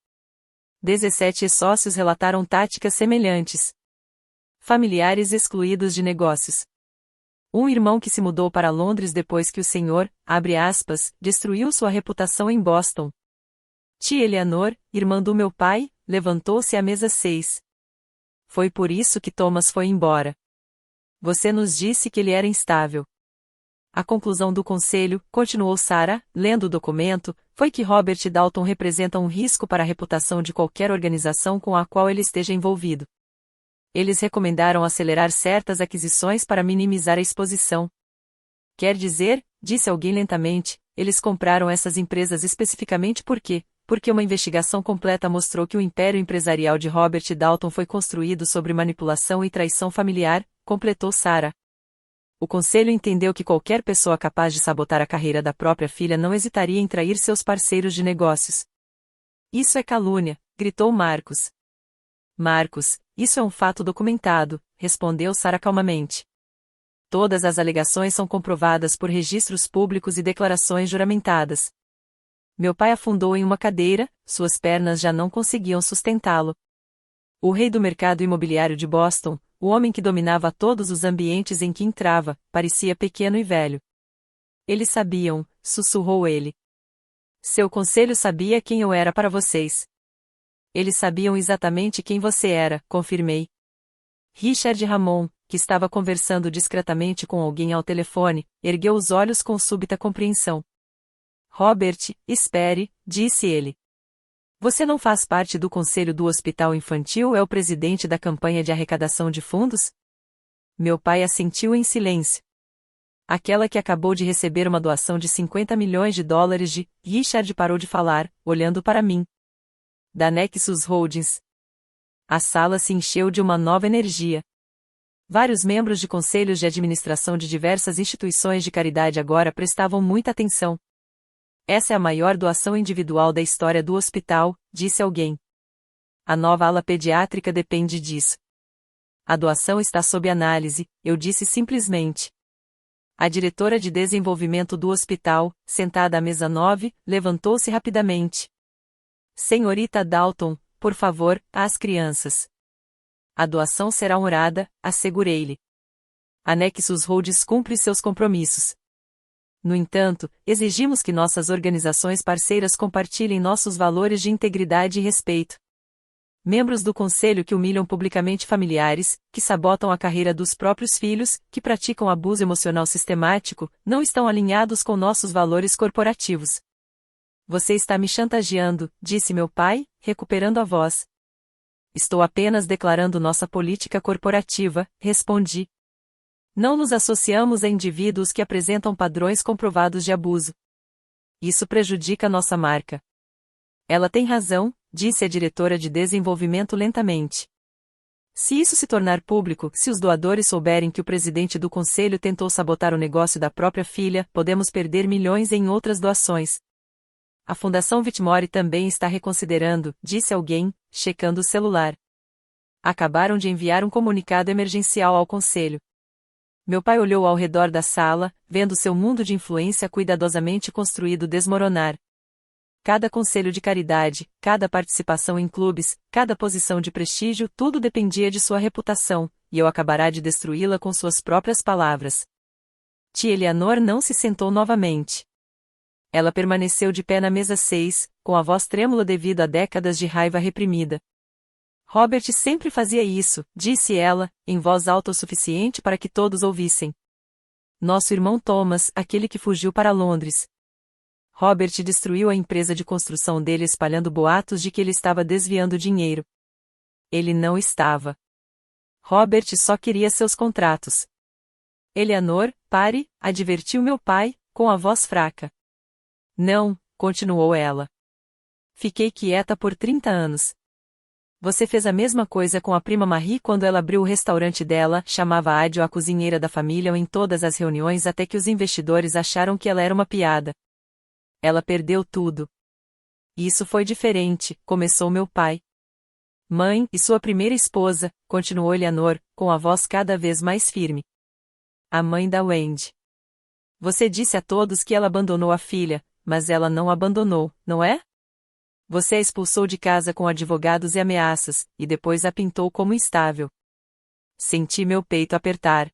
Speaker 1: 17 sócios relataram táticas semelhantes. Familiares excluídos de negócios. Um irmão que se mudou para Londres depois que o senhor, abre aspas, destruiu sua reputação em Boston. Tia Eleanor, irmã do meu pai, levantou-se à mesa 6. Foi por isso que Thomas foi embora. Você nos disse que ele era instável. A conclusão do conselho, continuou Sarah, lendo o documento, foi que Robert Dalton representa um risco para a reputação de qualquer organização com a qual ele esteja envolvido. Eles recomendaram acelerar certas aquisições para minimizar a exposição. Quer dizer, disse alguém lentamente, eles compraram essas empresas especificamente porque uma investigação completa mostrou que o império empresarial de Robert Dalton foi construído sobre manipulação e traição familiar, completou Sarah. O conselho entendeu que qualquer pessoa capaz de sabotar a carreira da própria filha não hesitaria em trair seus parceiros de negócios. Isso é calúnia, gritou Marcos. Marcos, isso é um fato documentado, respondeu Sarah calmamente. Todas as alegações são comprovadas por registros públicos e declarações juramentadas. Meu pai afundou em uma cadeira, suas pernas já não conseguiam sustentá-lo. O rei do mercado imobiliário de Boston, o homem que dominava todos os ambientes em que entrava, parecia pequeno e velho. Eles sabiam, sussurrou ele. Seu conselho sabia quem eu era para vocês. Eles sabiam exatamente quem você era, confirmei. Richard Ramon, que estava conversando discretamente com alguém ao telefone, ergueu os olhos com súbita compreensão. Robert, espere, disse ele. Você não faz parte do conselho do hospital infantil ou é o presidente da campanha de arrecadação de fundos? Meu pai assentiu em silêncio. Aquela que acabou de receber uma doação de $50 milhões de... Richard parou de falar, olhando para mim. Da Nexus Holdings. A sala se encheu de uma nova energia. Vários membros de conselhos de administração de diversas instituições de caridade agora prestavam muita atenção. Essa é a maior doação individual da história do hospital, disse alguém. A nova ala pediátrica depende disso. A doação está sob análise, eu disse simplesmente. A diretora de desenvolvimento do hospital, sentada à mesa 9, levantou-se rapidamente. Senhorita Dalton, por favor, às crianças. A doação será honrada, assegurei-lhe. A Nexus Holdings cumpre seus compromissos. No entanto, exigimos que nossas organizações parceiras compartilhem nossos valores de integridade e respeito. Membros do conselho que humilham publicamente familiares, que sabotam a carreira dos próprios filhos, que praticam abuso emocional sistemático, não estão alinhados com nossos valores corporativos. Você está me chantageando, disse meu pai, recuperando a voz. Estou apenas declarando nossa política corporativa, respondi. Não nos associamos a indivíduos que apresentam padrões comprovados de abuso. Isso prejudica nossa marca. Ela tem razão, disse a diretora de desenvolvimento lentamente. Se isso se tornar público, se os doadores souberem que o presidente do conselho tentou sabotar o negócio da própria filha, podemos perder milhões em outras doações. A Fundação Whitmore também está reconsiderando, disse alguém, checando o celular. Acabaram de enviar um comunicado emergencial ao conselho. Meu pai olhou ao redor da sala, vendo seu mundo de influência cuidadosamente construído desmoronar. Cada conselho de caridade, cada participação em clubes, cada posição de prestígio, tudo dependia de sua reputação, e eu acabará de destruí-la com suas próprias palavras. Tia Eleanor não se sentou novamente. Ela permaneceu de pé na mesa 6, com a voz trêmula devido a décadas de raiva reprimida. Robert sempre fazia isso, disse ela, em voz alta o suficiente para que todos ouvissem. Nosso irmão Thomas, aquele que fugiu para Londres. Robert destruiu a empresa de construção dele espalhando boatos de que ele estava desviando dinheiro. Ele não estava. Robert só queria seus contratos. Eleanor, pare, advertiu meu pai, com a voz fraca. Não, continuou ela. Fiquei quieta por 30 anos. Você fez a mesma coisa com a prima Marie quando ela abriu o restaurante dela, chamava Adio a cozinheira da família em todas as reuniões até que os investidores acharam que ela era uma piada. Ela perdeu tudo. Isso foi diferente, começou meu pai. Mãe, e sua primeira esposa, continuou Eleanor, com a voz cada vez mais firme. A mãe da Wendy. Você disse a todos que ela abandonou a filha, mas ela não abandonou, não é? Você a expulsou de casa com advogados e ameaças, e depois a pintou como instável. Senti meu peito apertar.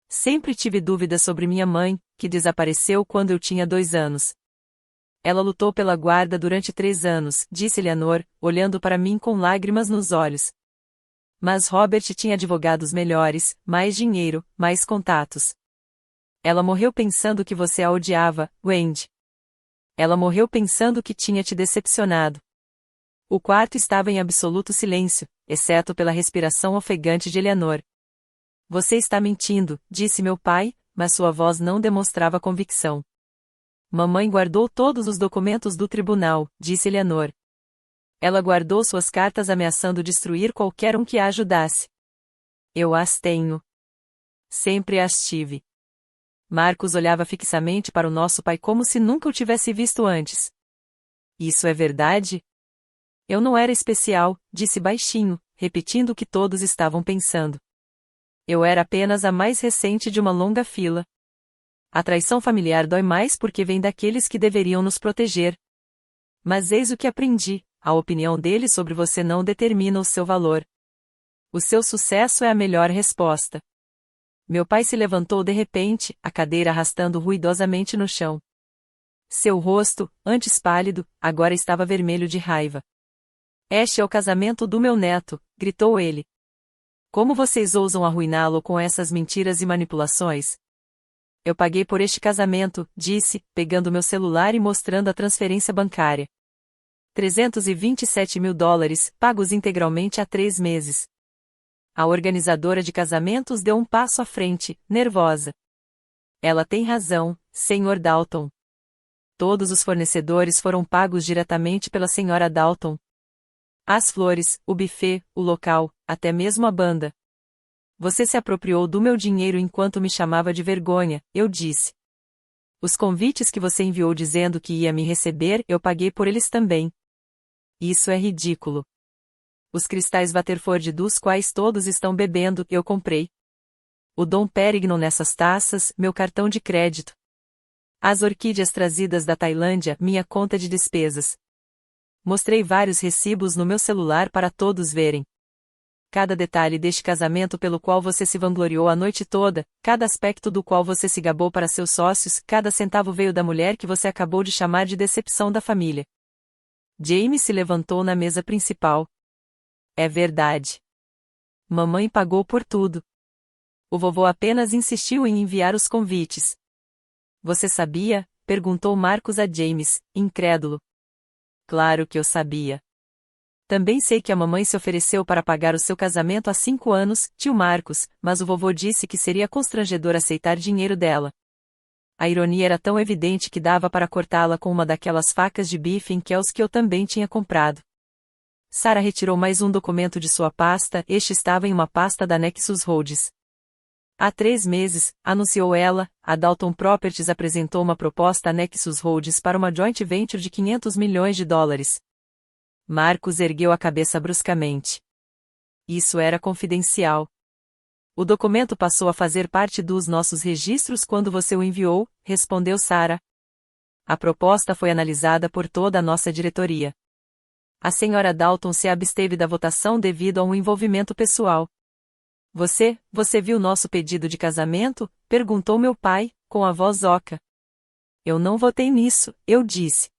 Speaker 1: Sempre tive dúvidas sobre minha mãe, que desapareceu quando eu tinha 2 anos. Ela lutou pela guarda durante 3 anos, disse Eleanor, olhando para mim com lágrimas nos olhos. Mas Robert tinha advogados melhores, mais dinheiro, mais contatos. Ela morreu pensando que você a odiava, Wendy. Ela morreu pensando que tinha te decepcionado. O quarto estava em absoluto silêncio, exceto pela respiração ofegante de Eleanor. Você está mentindo, disse meu pai, mas sua voz não demonstrava convicção. Mamãe guardou todos os documentos do tribunal, disse Eleanor. Ela guardou suas cartas ameaçando destruir qualquer um que a ajudasse. Eu as tenho. Sempre as tive. Marcos olhava fixamente para o nosso pai como se nunca o tivesse visto antes. Isso é verdade? Eu não era especial, disse baixinho, repetindo o que todos estavam pensando. Eu era apenas a mais recente de uma longa fila. A traição familiar dói mais porque vem daqueles que deveriam nos proteger. Mas eis o que aprendi, a opinião dele sobre você não determina o seu valor. O seu sucesso é a melhor resposta. Meu pai se levantou de repente, a cadeira arrastando ruidosamente no chão. Seu rosto, antes pálido, agora estava vermelho de raiva. Este é o casamento do meu neto, gritou ele. Como vocês ousam arruiná-lo com essas mentiras e manipulações? Eu paguei por este casamento, disse, pegando meu celular e mostrando a transferência bancária. $327 mil, pagos integralmente há 3 meses. A organizadora de casamentos deu um passo à frente, nervosa. Ela tem razão, Sr. Dalton. Todos os fornecedores foram pagos diretamente pela Sra. Dalton. As flores, o buffet, o local, até mesmo a banda. Você se apropriou do meu dinheiro enquanto me chamava de vergonha, eu disse. Os convites que você enviou dizendo que ia me receber, eu paguei por eles também. Isso é ridículo. Os cristais Waterford dos quais todos estão bebendo, eu comprei. O Dom Perignon nessas taças, meu cartão de crédito. As orquídeas trazidas da Tailândia, minha conta de despesas. Mostrei vários recibos no meu celular para todos verem. Cada detalhe deste casamento pelo qual você se vangloriou a noite toda, cada aspecto do qual você se gabou para seus sócios, cada centavo veio da mulher que você acabou de chamar de decepção da família. James se levantou na mesa principal. É verdade. Mamãe pagou por tudo. O vovô apenas insistiu em enviar os convites. Você sabia? Perguntou Marcos a James, incrédulo. Claro que eu sabia. Também sei que a mamãe se ofereceu para pagar o seu casamento há 5 anos, tio Marcos, mas o vovô disse que seria constrangedor aceitar dinheiro dela. A ironia era tão evidente que dava para cortá-la com uma daquelas facas de bife em Kells que eu também tinha comprado. Sarah retirou mais um documento de sua pasta, este estava em uma pasta da Nexus Holdings. Há 3 meses, anunciou ela, a Dalton Properties apresentou uma proposta à Nexus Holdings para uma joint venture de 500 milhões de dólares. Marcos ergueu a cabeça bruscamente. Isso era confidencial. O documento passou a fazer parte dos nossos registros quando você o enviou, respondeu Sarah. A proposta foi analisada por toda a nossa diretoria. A senhora Dalton se absteve da votação devido a um envolvimento pessoal. Você viu nosso pedido de casamento? Perguntou meu pai, com a voz oca. Eu não votei nisso, eu disse.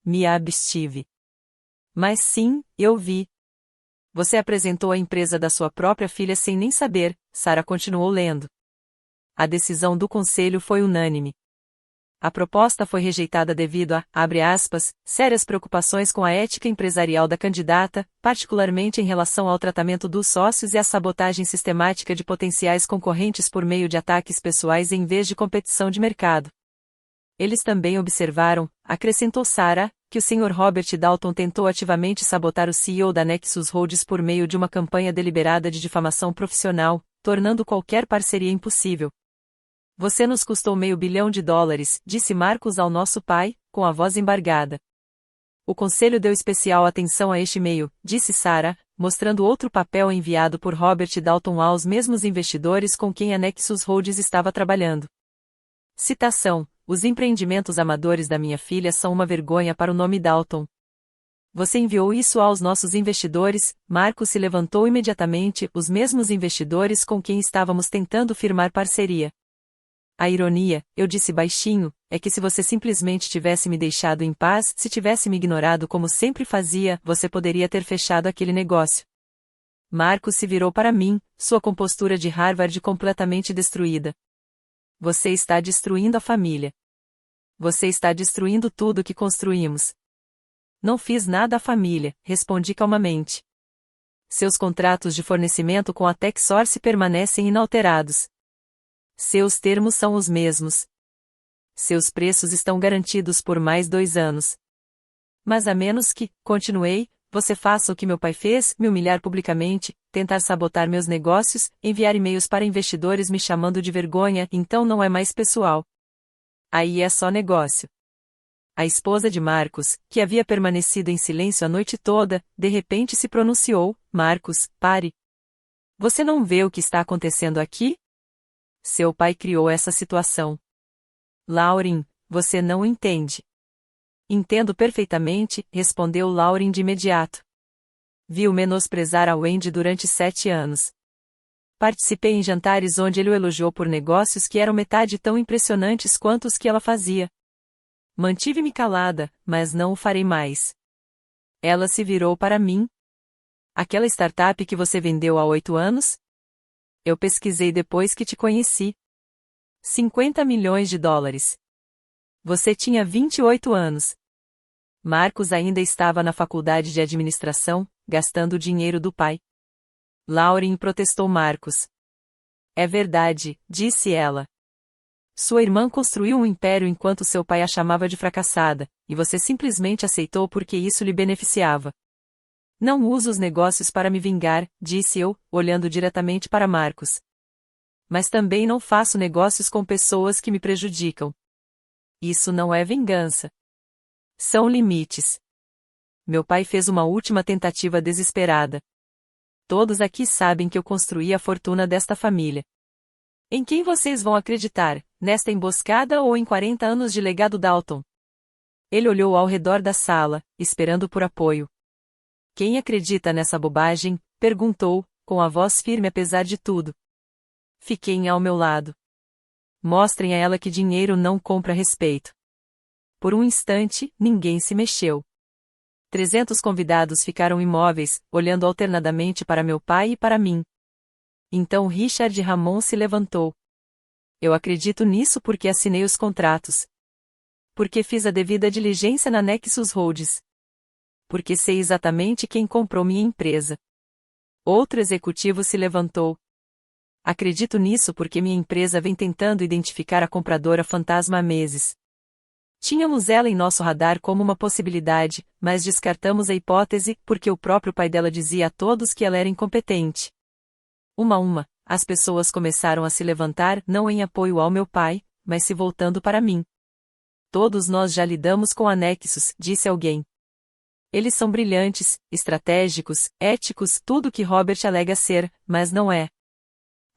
Speaker 1: Me abstive. Mas sim, eu vi. Você apresentou a empresa da sua própria filha sem nem saber, Sarah continuou lendo. A decisão do conselho foi unânime. A proposta foi rejeitada devido a, abre aspas, sérias preocupações com a ética empresarial da candidata, particularmente em relação ao tratamento dos sócios e à sabotagem sistemática de potenciais concorrentes por meio de ataques pessoais em vez de competição de mercado. Eles também observaram, acrescentou Sarah, que o Sr. Robert Dalton tentou ativamente sabotar o CEO da Nexus Holdings por meio de uma campanha deliberada de difamação profissional, tornando qualquer parceria impossível. Você nos custou $500 milhão, disse Marcos ao nosso pai, com a voz embargada. O conselho deu especial atenção a este e-mail, disse Sarah, mostrando outro papel enviado por Robert Dalton aos mesmos investidores com quem a Nexus Holdings estava trabalhando. Citação: os empreendimentos amadores da minha filha são uma vergonha para o nome Dalton. Você enviou isso aos nossos investidores? Marcos se levantou imediatamente, os mesmos investidores com quem estávamos tentando firmar parceria. A ironia, eu disse baixinho, é que se você simplesmente tivesse me deixado em paz, se tivesse me ignorado como sempre fazia, você poderia ter fechado aquele negócio. Marcos se virou para mim, sua compostura de Harvard completamente destruída. Você está destruindo a família. Você está destruindo tudo que construímos. Não fiz nada à família, respondi calmamente. Seus contratos de fornecimento com a TechSource permanecem inalterados. Seus termos são os mesmos. Seus preços estão garantidos por mais 2 anos. Mas a menos que, continuei, você faça o que meu pai fez, me humilhar publicamente, tentar sabotar meus negócios, enviar e-mails para investidores me chamando de vergonha, então não é mais pessoal. Aí é só negócio. A esposa de Marcos, que havia permanecido em silêncio a noite toda, de repente se pronunciou: Marcos, pare. Você não vê o que está acontecendo aqui? Seu pai criou essa situação. Lauren, você não entende. Entendo perfeitamente, respondeu Lauren de imediato. Vi-o menosprezar a Wendy durante 7 anos. Participei em jantares onde ele o elogiou por negócios que eram metade tão impressionantes quanto os que ela fazia. Mantive-me calada, mas não o farei mais. Ela se virou para mim. Aquela startup que você vendeu há 8 anos? Eu pesquisei depois que te conheci. $50 milhões. Você tinha 28 anos. Marcos ainda estava na faculdade de administração, gastando o dinheiro do pai. Lauren protestou Marcos. É verdade, disse ela. Sua irmã construiu um império enquanto seu pai a chamava de fracassada, e você simplesmente aceitou porque isso lhe beneficiava. Não uso os negócios para me vingar, disse eu, olhando diretamente para Marcos. Mas também não faço negócios com pessoas que me prejudicam. Isso não é vingança. São limites. Meu pai fez uma última tentativa desesperada. Todos aqui sabem que eu construí a fortuna desta família. Em quem vocês vão acreditar, nesta emboscada ou em 40 anos de legado Dalton? Ele olhou ao redor da sala, esperando por apoio. Quem acredita nessa bobagem? Perguntou, com a voz firme apesar de tudo. Fiquem ao meu lado. Mostrem a ela que dinheiro não compra respeito. Por um instante, ninguém se mexeu. 300 convidados ficaram imóveis, olhando alternadamente para meu pai e para mim. Então Richard Ramon se levantou. Eu acredito nisso porque assinei os contratos. Porque fiz a devida diligência na Nexus Holdings. porque sei exatamente quem comprou minha empresa. Outro executivo se levantou. Acredito nisso porque minha empresa vem tentando identificar a compradora fantasma há meses. Tínhamos ela em nosso radar como uma possibilidade, mas descartamos a hipótese porque o próprio pai dela dizia a todos que ela era incompetente. Uma a uma, as pessoas começaram a se levantar não em apoio ao meu pai, mas se voltando para mim. Todos nós já lidamos com anexos, disse alguém. Eles são brilhantes, estratégicos, éticos, tudo que Robert alega ser, mas não é.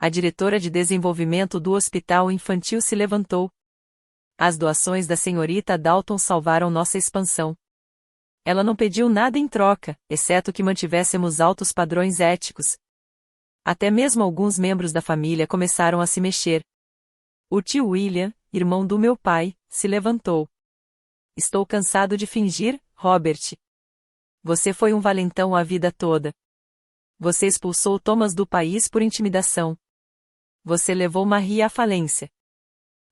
Speaker 1: A diretora de desenvolvimento do hospital infantil se levantou. As doações da senhorita Dalton salvaram nossa expansão. Ela não pediu nada em troca, exceto que mantivéssemos altos padrões éticos. Até mesmo alguns membros da família começaram a se mexer. O tio William, irmão do meu pai, se levantou. Estou cansado de fingir, Robert. Você foi um valentão a vida toda. Você expulsou Thomas do país por intimidação. Você levou Marie à falência.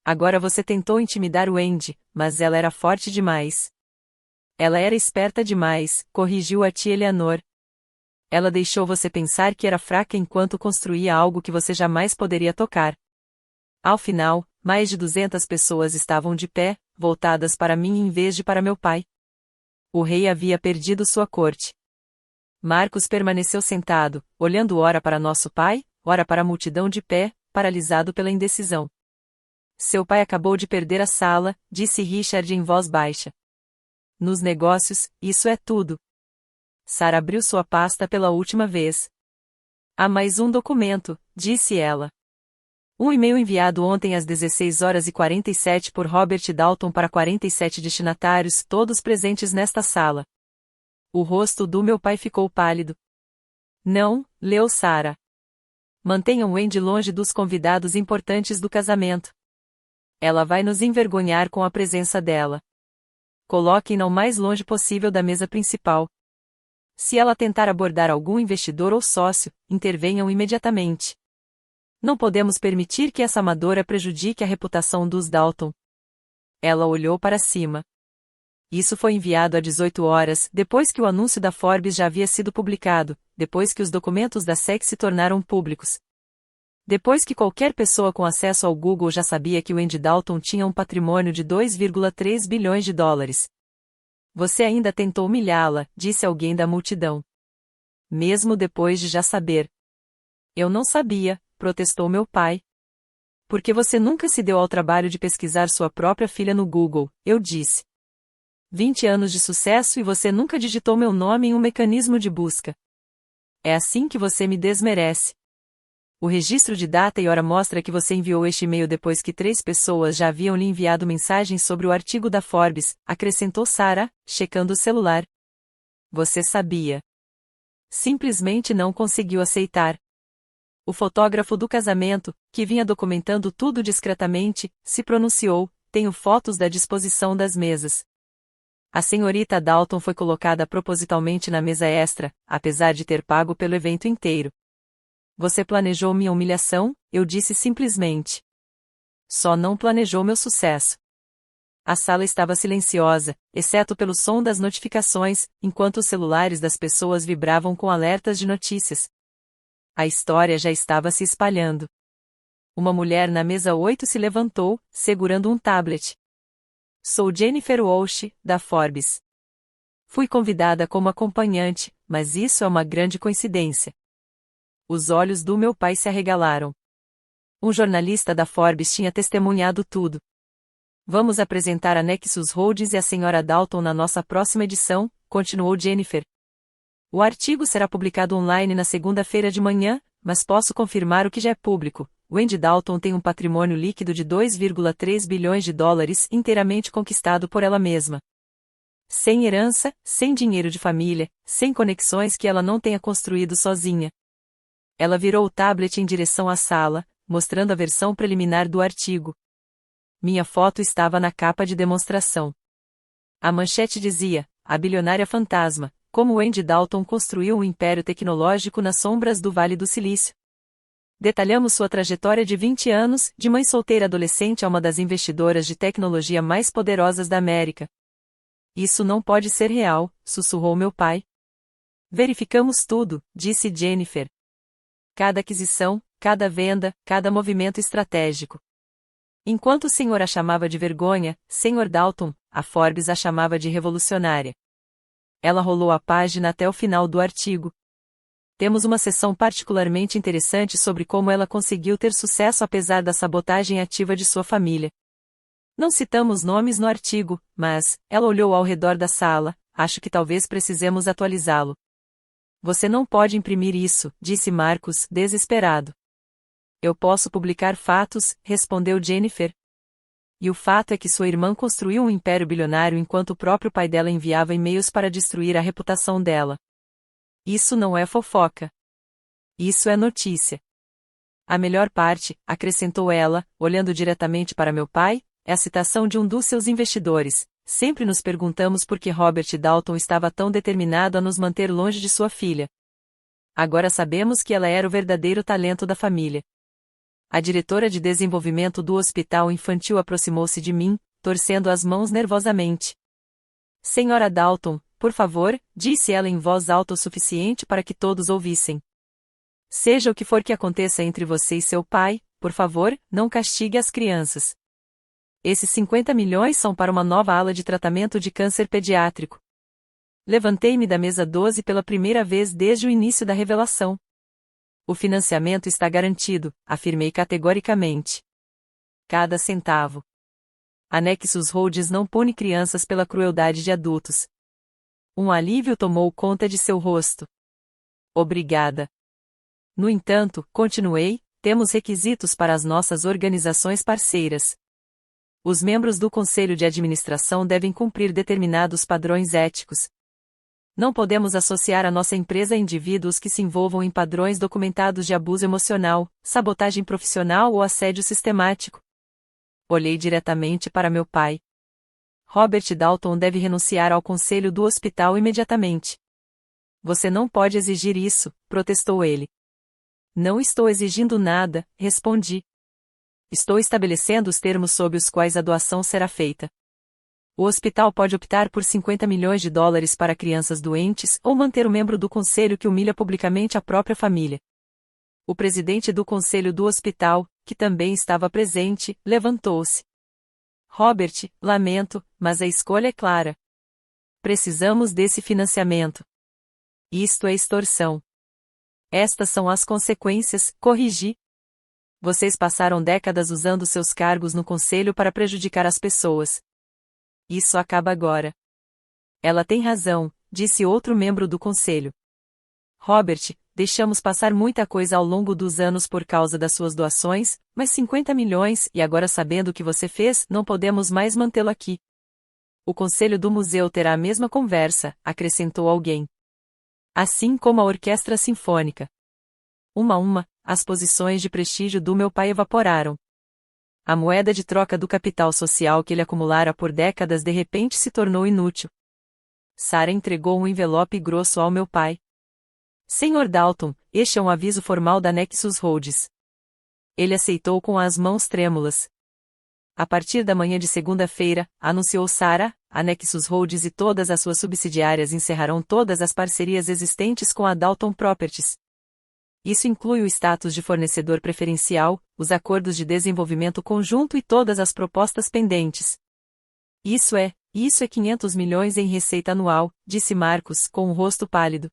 Speaker 1: Agora você tentou intimidar Wendy, mas ela era forte demais. Ela era esperta demais, corrigiu a tia Eleanor. Ela deixou você pensar que era fraca enquanto construía algo que você jamais poderia tocar. Ao final, mais de 200 pessoas estavam de pé, voltadas para mim em vez de para meu pai. O rei havia perdido sua corte. Marcos permaneceu sentado, olhando ora para nosso pai, ora para a multidão de pé, paralisado pela indecisão. Seu pai acabou de perder a sala, disse Richard em voz baixa. Nos negócios, isso é tudo. Sarah abriu sua pasta pela última vez. Há mais um documento, disse ela. Um e-mail enviado ontem às 16h47 por Robert Dalton para 47 destinatários, todos presentes nesta sala. O rosto do meu pai ficou pálido. Não, leu Sarah. Mantenham Wendy longe dos convidados importantes do casamento. Ela vai nos envergonhar com a presença dela. Coloquem-na o mais longe possível da mesa principal. Se ela tentar abordar algum investidor ou sócio, intervenham imediatamente. Não podemos permitir que essa amadora prejudique a reputação dos Dalton. Ela olhou para cima. Isso foi enviado às 18 horas, depois que o anúncio da Forbes já havia sido publicado, depois que os documentos da SEC se tornaram públicos. Depois que qualquer pessoa com acesso ao Google já sabia que Wendy Dalton tinha um patrimônio de 2,3 bilhões de dólares. Você ainda tentou humilhá-la, disse alguém da multidão. Mesmo depois de já saber. Eu não sabia, protestou meu pai. Porque você nunca se deu ao trabalho de pesquisar sua própria filha no Google, eu disse. 20 anos de sucesso e você nunca digitou meu nome em um mecanismo de busca. É assim que você me desmerece. O registro de data e hora mostra que você enviou este e-mail depois que 3 pessoas já haviam lhe enviado mensagens sobre o artigo da Forbes, acrescentou Sarah, checando o celular. Você sabia. Simplesmente não conseguiu aceitar. O fotógrafo do casamento, que vinha documentando tudo discretamente, se pronunciou: tenho fotos da disposição das mesas. A senhorita Dalton foi colocada propositalmente na mesa extra, apesar de ter pago pelo evento inteiro. Você planejou minha humilhação, eu disse simplesmente. Só não planejou meu sucesso. A sala estava silenciosa, exceto pelo som das notificações, enquanto os celulares das pessoas vibravam com alertas de notícias. A história já estava se espalhando. Uma mulher na mesa 8 se levantou, segurando um tablet. Sou Jennifer Walsh, da Forbes. Fui convidada como acompanhante, mas isso é uma grande coincidência. Os olhos do meu pai se arregalaram. Um jornalista da Forbes tinha testemunhado tudo. Vamos apresentar a Nexus Holdings e a senhora Dalton na nossa próxima edição, continuou Jennifer. O artigo será publicado online na segunda-feira de manhã, mas posso confirmar o que já é público. Wendy Dalton tem um patrimônio líquido de 2,3 bilhões de dólares inteiramente conquistado por ela mesma. Sem herança, sem dinheiro de família, sem conexões que ela não tenha construído sozinha. Ela virou o tablet em direção à sala, mostrando a versão preliminar do artigo. Minha foto estava na capa de demonstração. A manchete dizia: a bilionária fantasma, como Wendy Dalton construiu um império tecnológico nas sombras do Vale do Silício. Detalhamos sua trajetória de 20 anos, de mãe solteira adolescente a uma das investidoras de tecnologia mais poderosas da América. Isso não pode ser real, sussurrou meu pai. Verificamos tudo, disse Jennifer. Cada aquisição, cada venda, cada movimento estratégico. Enquanto o senhor a chamava de vergonha, Sr. Dalton, a Forbes a chamava de revolucionária. Ela rolou a página até o final do artigo. Temos uma seção particularmente interessante sobre como ela conseguiu ter sucesso apesar da sabotagem ativa de sua família. Não citamos nomes no artigo, mas, ela olhou ao redor da sala, acho que talvez precisemos atualizá-lo. Você não pode imprimir isso, disse Marcus, desesperado. Eu posso publicar fatos, respondeu Jennifer. E o fato é que sua irmã construiu um império bilionário enquanto o próprio pai dela enviava e-mails para destruir a reputação dela. Isso não é fofoca. Isso é notícia. A melhor parte, acrescentou ela, olhando diretamente para meu pai, é a citação de um dos seus investidores. Sempre nos perguntamos por que Robert Dalton estava tão determinado a nos manter longe de sua filha. Agora sabemos que ela era o verdadeiro talento da família. A diretora de desenvolvimento do hospital infantil aproximou-se de mim, torcendo as mãos nervosamente. Senhora Dalton, por favor, disse ela em voz alta o suficiente para que todos ouvissem. Seja o que for que aconteça entre você e seu pai, por favor, não castigue as crianças. Esses 50 milhões são para uma nova ala de tratamento de câncer pediátrico. Levantei-me da mesa 12 pela primeira vez desde o início da revelação. O financiamento está garantido, afirmei categoricamente. Cada centavo. A Nexus Holdings não pune crianças pela crueldade de adultos. Um alívio tomou conta de seu rosto. Obrigada. No entanto, continuei, temos requisitos para as nossas organizações parceiras. Os membros do Conselho de Administração devem cumprir determinados padrões éticos. Não podemos associar a nossa empresa a indivíduos que se envolvam em padrões documentados de abuso emocional, sabotagem profissional ou assédio sistemático. Olhei diretamente para meu pai. Robert Dalton deve renunciar ao conselho do hospital imediatamente. Você não pode exigir isso, protestou ele. Não estou exigindo nada, respondi. Estou estabelecendo os termos sob os quais a doação será feita. O hospital pode optar por 50 milhões de dólares para crianças doentes ou manter o membro do conselho que humilha publicamente a própria família. O presidente do conselho do hospital, que também estava presente, levantou-se. Robert, lamento, mas a escolha é clara. Precisamos desse financiamento. Isto é extorsão. Estas são as consequências, corrigi. Vocês passaram décadas usando seus cargos no conselho para prejudicar as pessoas. Isso acaba agora. Ela tem razão, disse outro membro do conselho. Robert, deixamos passar muita coisa ao longo dos anos por causa das suas doações, mas 50 milhões e agora sabendo o que você fez, não podemos mais mantê-lo aqui. O conselho do museu terá a mesma conversa, acrescentou alguém. Assim como a orquestra sinfônica. Uma a uma, as posições de prestígio do meu pai evaporaram. A moeda de troca do capital social que ele acumulara por décadas de repente se tornou inútil. Sarah entregou um envelope grosso ao meu pai. Sr. Dalton, este é um aviso formal da Nexus Holdings. Ele aceitou com as mãos trêmulas. A partir da manhã de segunda-feira, anunciou Sarah, a Nexus Holdings e todas as suas subsidiárias encerrarão todas as parcerias existentes com a Dalton Properties. Isso inclui o status de fornecedor preferencial, os acordos de desenvolvimento conjunto e todas as propostas pendentes. Isso é 500 milhões em receita anual, disse Marcus, com o rosto pálido.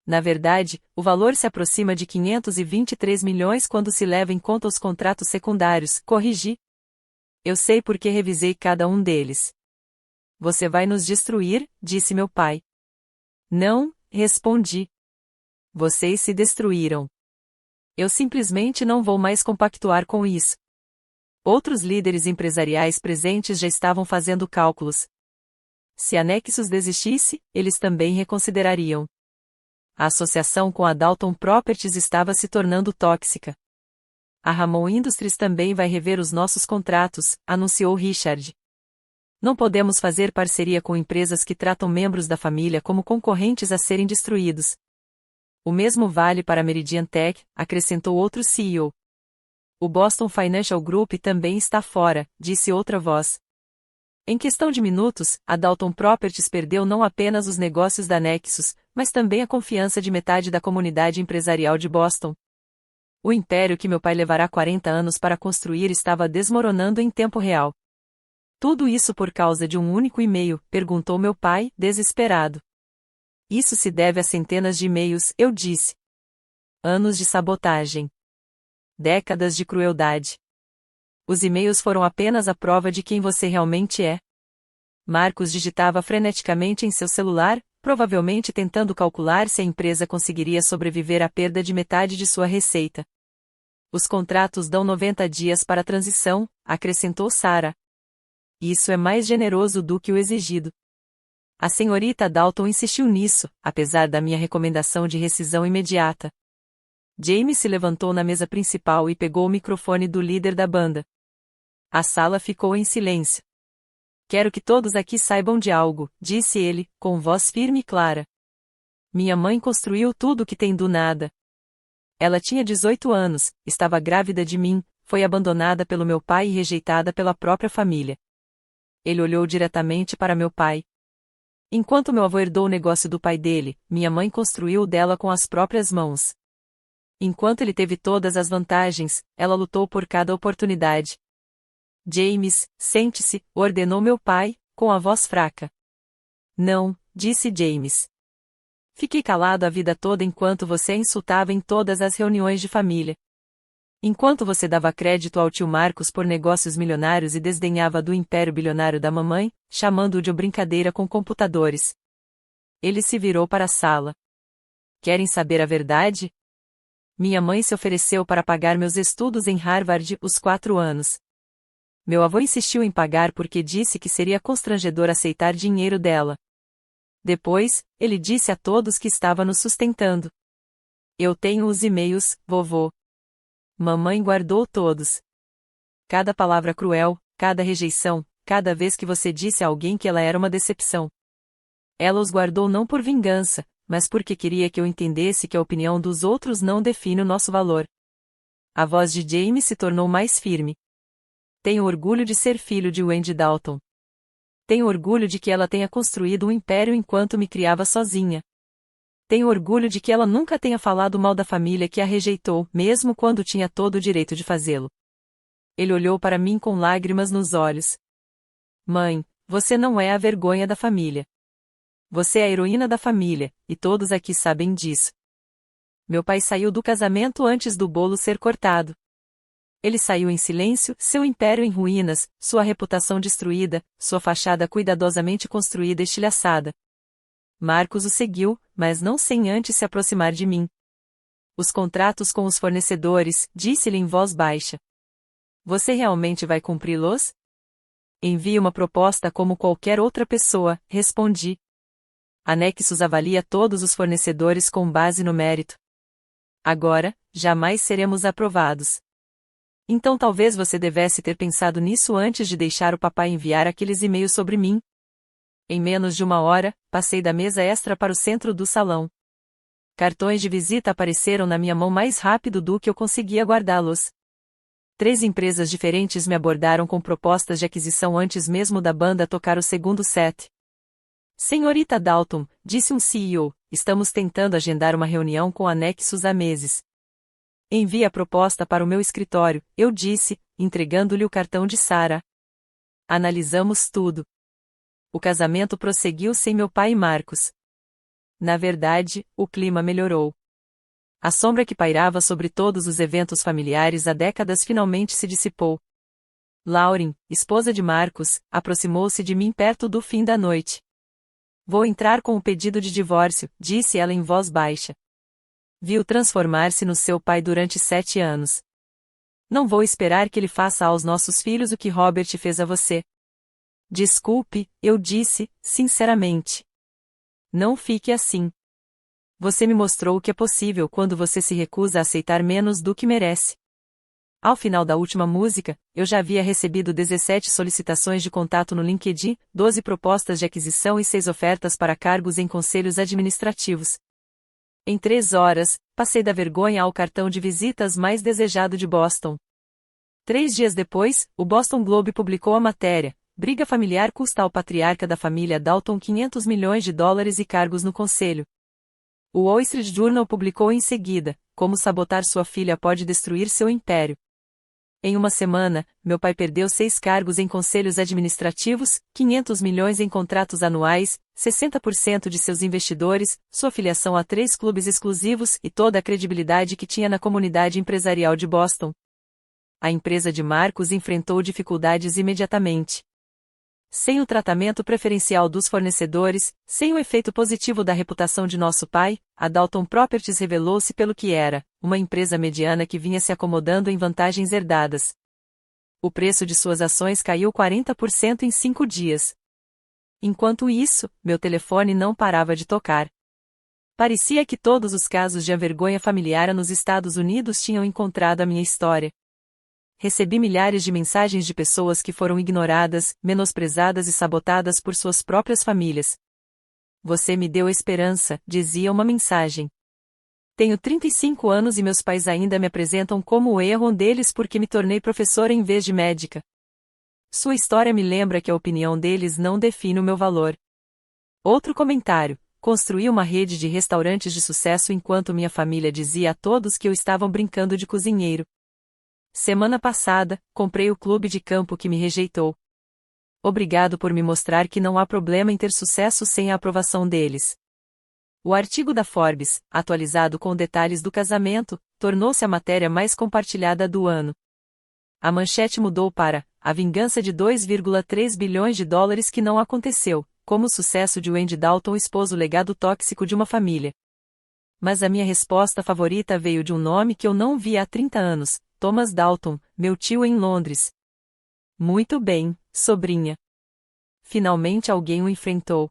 Speaker 1: Na verdade, o valor se aproxima de 523 milhões quando se leva em conta os contratos secundários, corrigi. Eu sei porque revisei cada um deles. Você vai nos destruir, disse meu pai. Não, respondi. Vocês se destruíram. Eu simplesmente não vou mais compactuar com isso. Outros líderes empresariais presentes já estavam fazendo cálculos. Se a Nexus desistisse, eles também reconsiderariam. A associação com a Dalton Properties estava se tornando tóxica. A Ramon Industries também vai rever os nossos contratos, anunciou Richard. Não podemos fazer parceria com empresas que tratam membros da família como concorrentes a serem destruídos. O mesmo vale para a Meridian Tech, acrescentou outro CEO. O Boston Financial Group também está fora, disse outra voz. Em questão de minutos, a Dalton Properties perdeu não apenas os negócios da Nexus, mas também a confiança de metade da comunidade empresarial de Boston. O império que meu pai levará 40 anos para construir estava desmoronando em tempo real. Tudo isso por causa de um único e-mail, perguntou meu pai, desesperado. Isso se deve a centenas de e-mails, eu disse. Anos de sabotagem. Décadas de crueldade. Os e-mails foram apenas a prova de quem você realmente é. Marcos digitava freneticamente em seu celular, provavelmente tentando calcular se a empresa conseguiria sobreviver à perda de metade de sua receita. Os contratos dão 90 dias para a transição, acrescentou Sarah. Isso é mais generoso do que o exigido. A senhorita Dalton insistiu nisso, apesar da minha recomendação de rescisão imediata. James se levantou na mesa principal e pegou o microfone do líder da banda. A sala ficou em silêncio. Quero que todos aqui saibam de algo, disse ele, com voz firme e clara. Minha mãe construiu tudo o que tem do nada. Ela tinha 18 anos, estava grávida de mim, foi abandonada pelo meu pai e rejeitada pela própria família. Ele olhou diretamente para meu pai. Enquanto meu avô herdou o negócio do pai dele, minha mãe construiu o dela com as próprias mãos. Enquanto ele teve todas as vantagens, ela lutou por cada oportunidade. James, sente-se, ordenou meu pai, com a voz fraca. Não, disse James. Fiquei calado a vida toda enquanto você a insultava em todas as reuniões de família. Enquanto você dava crédito ao tio Marcos por negócios milionários e desdenhava do império bilionário da mamãe, chamando-o de brincadeira com computadores. Ele se virou para a sala. Querem saber a verdade? Minha mãe se ofereceu para pagar meus estudos em Harvard os 4 anos. Meu avô insistiu em pagar porque disse que seria constrangedor aceitar dinheiro dela. Depois, ele disse a todos que estava nos sustentando. Eu tenho os e-mails, vovô. Mamãe guardou todos. Cada palavra cruel, cada rejeição, cada vez que você disse a alguém que ela era uma decepção. Ela os guardou não por vingança, mas porque queria que eu entendesse que a opinião dos outros não define o nosso valor. A voz de James se tornou mais firme. Tenho orgulho de ser filho de Wendy Dalton. Tenho orgulho de que ela tenha construído um império enquanto me criava sozinha. Tenho orgulho de que ela nunca tenha falado mal da família que a rejeitou, mesmo quando tinha todo o direito de fazê-lo. Ele olhou para mim com lágrimas nos olhos. Mãe, você não é a vergonha da família. Você é a heroína da família, e todos aqui sabem disso. Meu pai saiu do casamento antes do bolo ser cortado. Ele saiu em silêncio, seu império em ruínas, sua reputação destruída, sua fachada cuidadosamente construída e estilhaçada. Marcos o seguiu, mas não sem antes se aproximar de mim. Os contratos com os fornecedores, disse-lhe em voz baixa. Você realmente vai cumpri-los? Envie uma proposta como qualquer outra pessoa, respondi. A Nexus avalia todos os fornecedores com base no mérito. Agora, jamais seremos aprovados. Então talvez você devesse ter pensado nisso antes de deixar o papai enviar aqueles e-mails sobre mim. Em menos de 1 hora, passei da mesa extra para o centro do salão. Cartões de visita apareceram na minha mão mais rápido do que eu conseguia guardá-los. 3 empresas diferentes me abordaram com propostas de aquisição antes mesmo da banda tocar o segundo set. Senhorita Dalton, disse um CEO, estamos tentando agendar uma reunião com a Nexus há meses. Envie a proposta para o meu escritório, eu disse, entregando-lhe o cartão de Sarah. Analisamos tudo. O casamento prosseguiu sem meu pai e Marcos. Na verdade, o clima melhorou. A sombra que pairava sobre todos os eventos familiares há décadas finalmente se dissipou. Lauren, esposa de Marcos, aproximou-se de mim perto do fim da noite. Vou entrar com o pedido de divórcio, disse ela em voz baixa. Viu transformar-se no seu pai durante 7 anos. Não vou esperar que ele faça aos nossos filhos o que Robert fez a você. Desculpe, eu disse, sinceramente. Não fique assim. Você me mostrou o que é possível quando você se recusa a aceitar menos do que merece. Ao final da última música, eu já havia recebido 17 solicitações de contato no LinkedIn, 12 propostas de aquisição e 6 ofertas para cargos em conselhos administrativos. Em 3 horas, passei da vergonha ao cartão de visitas mais desejado de Boston. 3 dias depois, o Boston Globe publicou a matéria: Briga familiar custa ao patriarca da família Dalton US$ 500 milhões e cargos no conselho. O Wall Street Journal publicou em seguida: como sabotar sua filha pode destruir seu império. Em uma semana, meu pai perdeu 6 cargos em conselhos administrativos, 500 milhões em contratos anuais, 60% de seus investidores, sua filiação a 3 clubes exclusivos e toda a credibilidade que tinha na comunidade empresarial de Boston. A empresa de Marcus enfrentou dificuldades imediatamente. Sem o tratamento preferencial dos fornecedores, sem o efeito positivo da reputação de nosso pai, a Dalton Properties revelou-se pelo que era, uma empresa mediana que vinha se acomodando em vantagens herdadas. O preço de suas ações caiu 40% em 5 dias. Enquanto isso, meu telefone não parava de tocar. Parecia que todos os casos de vergonha familiar nos Estados Unidos tinham encontrado a minha história. Recebi milhares de mensagens de pessoas que foram ignoradas, menosprezadas e sabotadas por suas próprias famílias. Você me deu esperança, dizia uma mensagem. Tenho 35 anos e meus pais ainda me apresentam como o erro deles porque me tornei professora em vez de médica. Sua história me lembra que a opinião deles não define o meu valor. Outro comentário: construí uma rede de restaurantes de sucesso enquanto minha família dizia a todos que eu estava brincando de cozinheiro. Semana passada, comprei o clube de campo que me rejeitou. Obrigado por me mostrar que não há problema em ter sucesso sem a aprovação deles. O artigo da Forbes, atualizado com detalhes do casamento, tornou-se a matéria mais compartilhada do ano. A manchete mudou para "A vingança de $2,3 bilhões que não aconteceu", como o sucesso de Wendy Dalton expôs o legado tóxico de uma família. Mas a minha resposta favorita veio de um nome que eu não via há 30 anos, Thomas Dalton, meu tio em Londres. Muito bem, sobrinha. Finalmente alguém o enfrentou.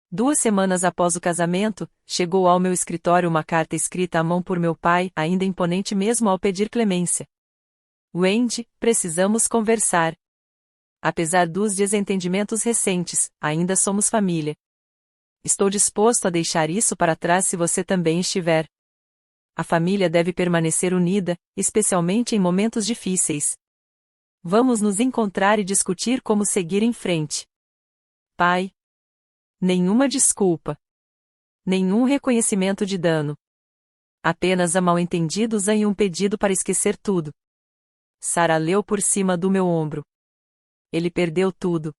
Speaker 1: 2 semanas após o casamento, chegou ao meu escritório uma carta escrita à mão por meu pai, ainda imponente mesmo ao pedir clemência. Wendy, precisamos conversar. Apesar dos desentendimentos recentes, ainda somos família. Estou disposto a deixar isso para trás se você também estiver. A família deve permanecer unida, especialmente em momentos difíceis. Vamos nos encontrar e discutir como seguir em frente. Pai. Nenhuma desculpa. Nenhum reconhecimento de dano. Apenas a mal-entendidos e um pedido para esquecer tudo. Sarah leu por cima do meu ombro. Ele perdeu tudo.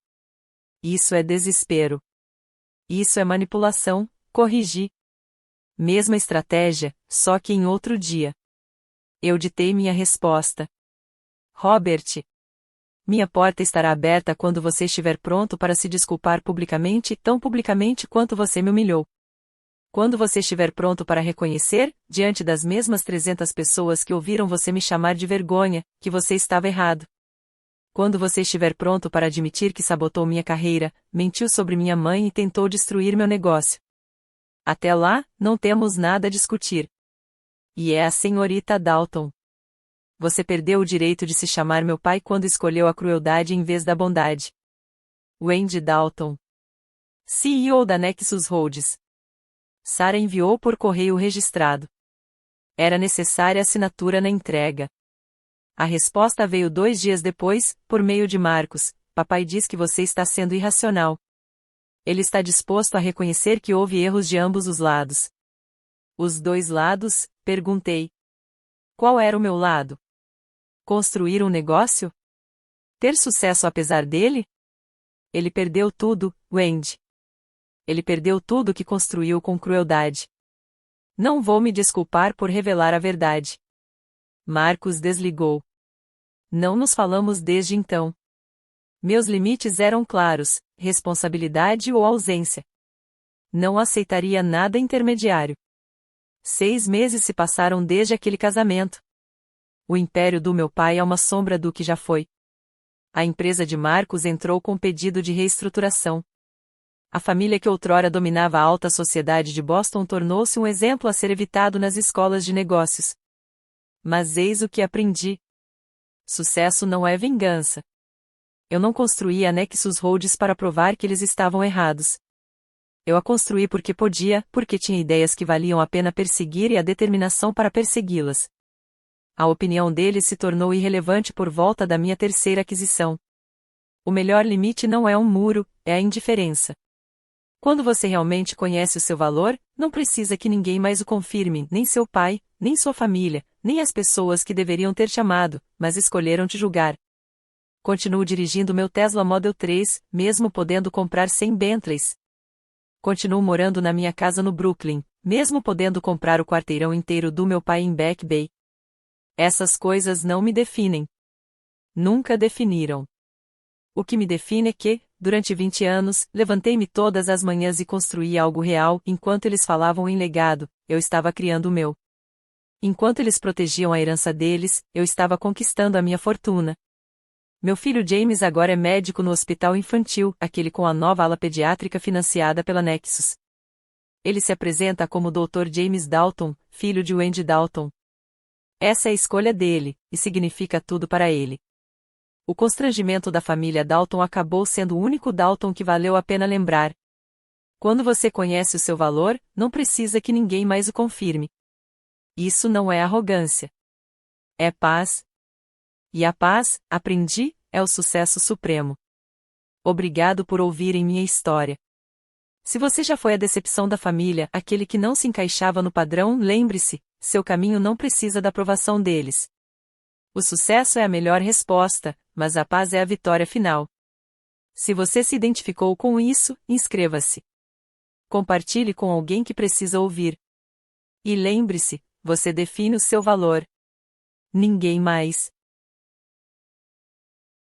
Speaker 1: Isso é desespero. Isso é manipulação, corrigi. Mesma estratégia, só que em outro dia. Eu ditei minha resposta. Robert. Minha porta estará aberta quando você estiver pronto para se desculpar publicamente, tão publicamente quanto você me humilhou. Quando você estiver pronto para reconhecer, diante das mesmas 300 pessoas que ouviram você me chamar de vergonha, que você estava errado. Quando você estiver pronto para admitir que sabotou minha carreira, mentiu sobre minha mãe e tentou destruir meu negócio. Até lá, não temos nada a discutir. E é a senhorita Dalton. Você perdeu o direito de se chamar meu pai quando escolheu a crueldade em vez da bondade. Wendy Dalton, CEO da Nexus Holdings. Sarah enviou por correio registrado. Era necessária assinatura na entrega. A resposta veio 2 dias depois, por meio de Marcos. Papai diz que você está sendo irracional. Ele está disposto a reconhecer que houve erros de ambos os lados. Os 2 lados? Perguntei. Qual era o meu lado? Construir um negócio? Ter sucesso apesar dele? Ele perdeu tudo, Wendy. Ele perdeu tudo que construiu com crueldade. Não vou me desculpar por revelar a verdade. Marcos desligou. Não nos falamos desde então. Meus limites eram claros: responsabilidade ou ausência. Não aceitaria nada intermediário. 6 meses se passaram desde aquele casamento. O império do meu pai é uma sombra do que já foi. A empresa de Marcos entrou com pedido de reestruturação. A família que outrora dominava a alta sociedade de Boston tornou-se um exemplo a ser evitado nas escolas de negócios. Mas eis o que aprendi. Sucesso não é vingança. Eu não construí a Nexus Holdings para provar que eles estavam errados. Eu a construí porque podia, porque tinha ideias que valiam a pena perseguir e a determinação para persegui-las. A opinião deles se tornou irrelevante por volta da minha terceira aquisição. O melhor limite não é um muro, é a indiferença. Quando você realmente conhece o seu valor, não precisa que ninguém mais o confirme, nem seu pai, nem sua família, nem as pessoas que deveriam ter te amado, mas escolheram te julgar. Continuo dirigindo meu Tesla Model 3, mesmo podendo comprar 100 Bentleys. Continuo morando na minha casa no Brooklyn, mesmo podendo comprar o quarteirão inteiro do meu pai em Back Bay. Essas coisas não me definem. Nunca definiram. O que me define é que, durante 20 anos, levantei-me todas as manhãs e construí algo real, enquanto eles falavam em legado, eu estava criando o meu. Enquanto eles protegiam a herança deles, eu estava conquistando a minha fortuna. Meu filho James agora é médico no hospital infantil, aquele com a nova ala pediátrica financiada pela Nexus. Ele se apresenta como Dr. James Dalton, filho de Wendy Dalton. Essa é a escolha dele, e significa tudo para ele. O constrangimento da família Dalton acabou sendo o único Dalton que valeu a pena lembrar. Quando você conhece o seu valor, não precisa que ninguém mais o confirme. Isso não é arrogância. É paz. E a paz, aprendi, é o sucesso supremo. Obrigado por ouvirem minha história. Se você já foi a decepção da família, aquele que não se encaixava no padrão, lembre-se, seu caminho não precisa da aprovação deles. O sucesso é a melhor resposta, mas a paz é a vitória final. Se você se identificou com isso, inscreva-se. Compartilhe com alguém que precisa ouvir. E lembre-se, você define o seu valor. Ninguém mais.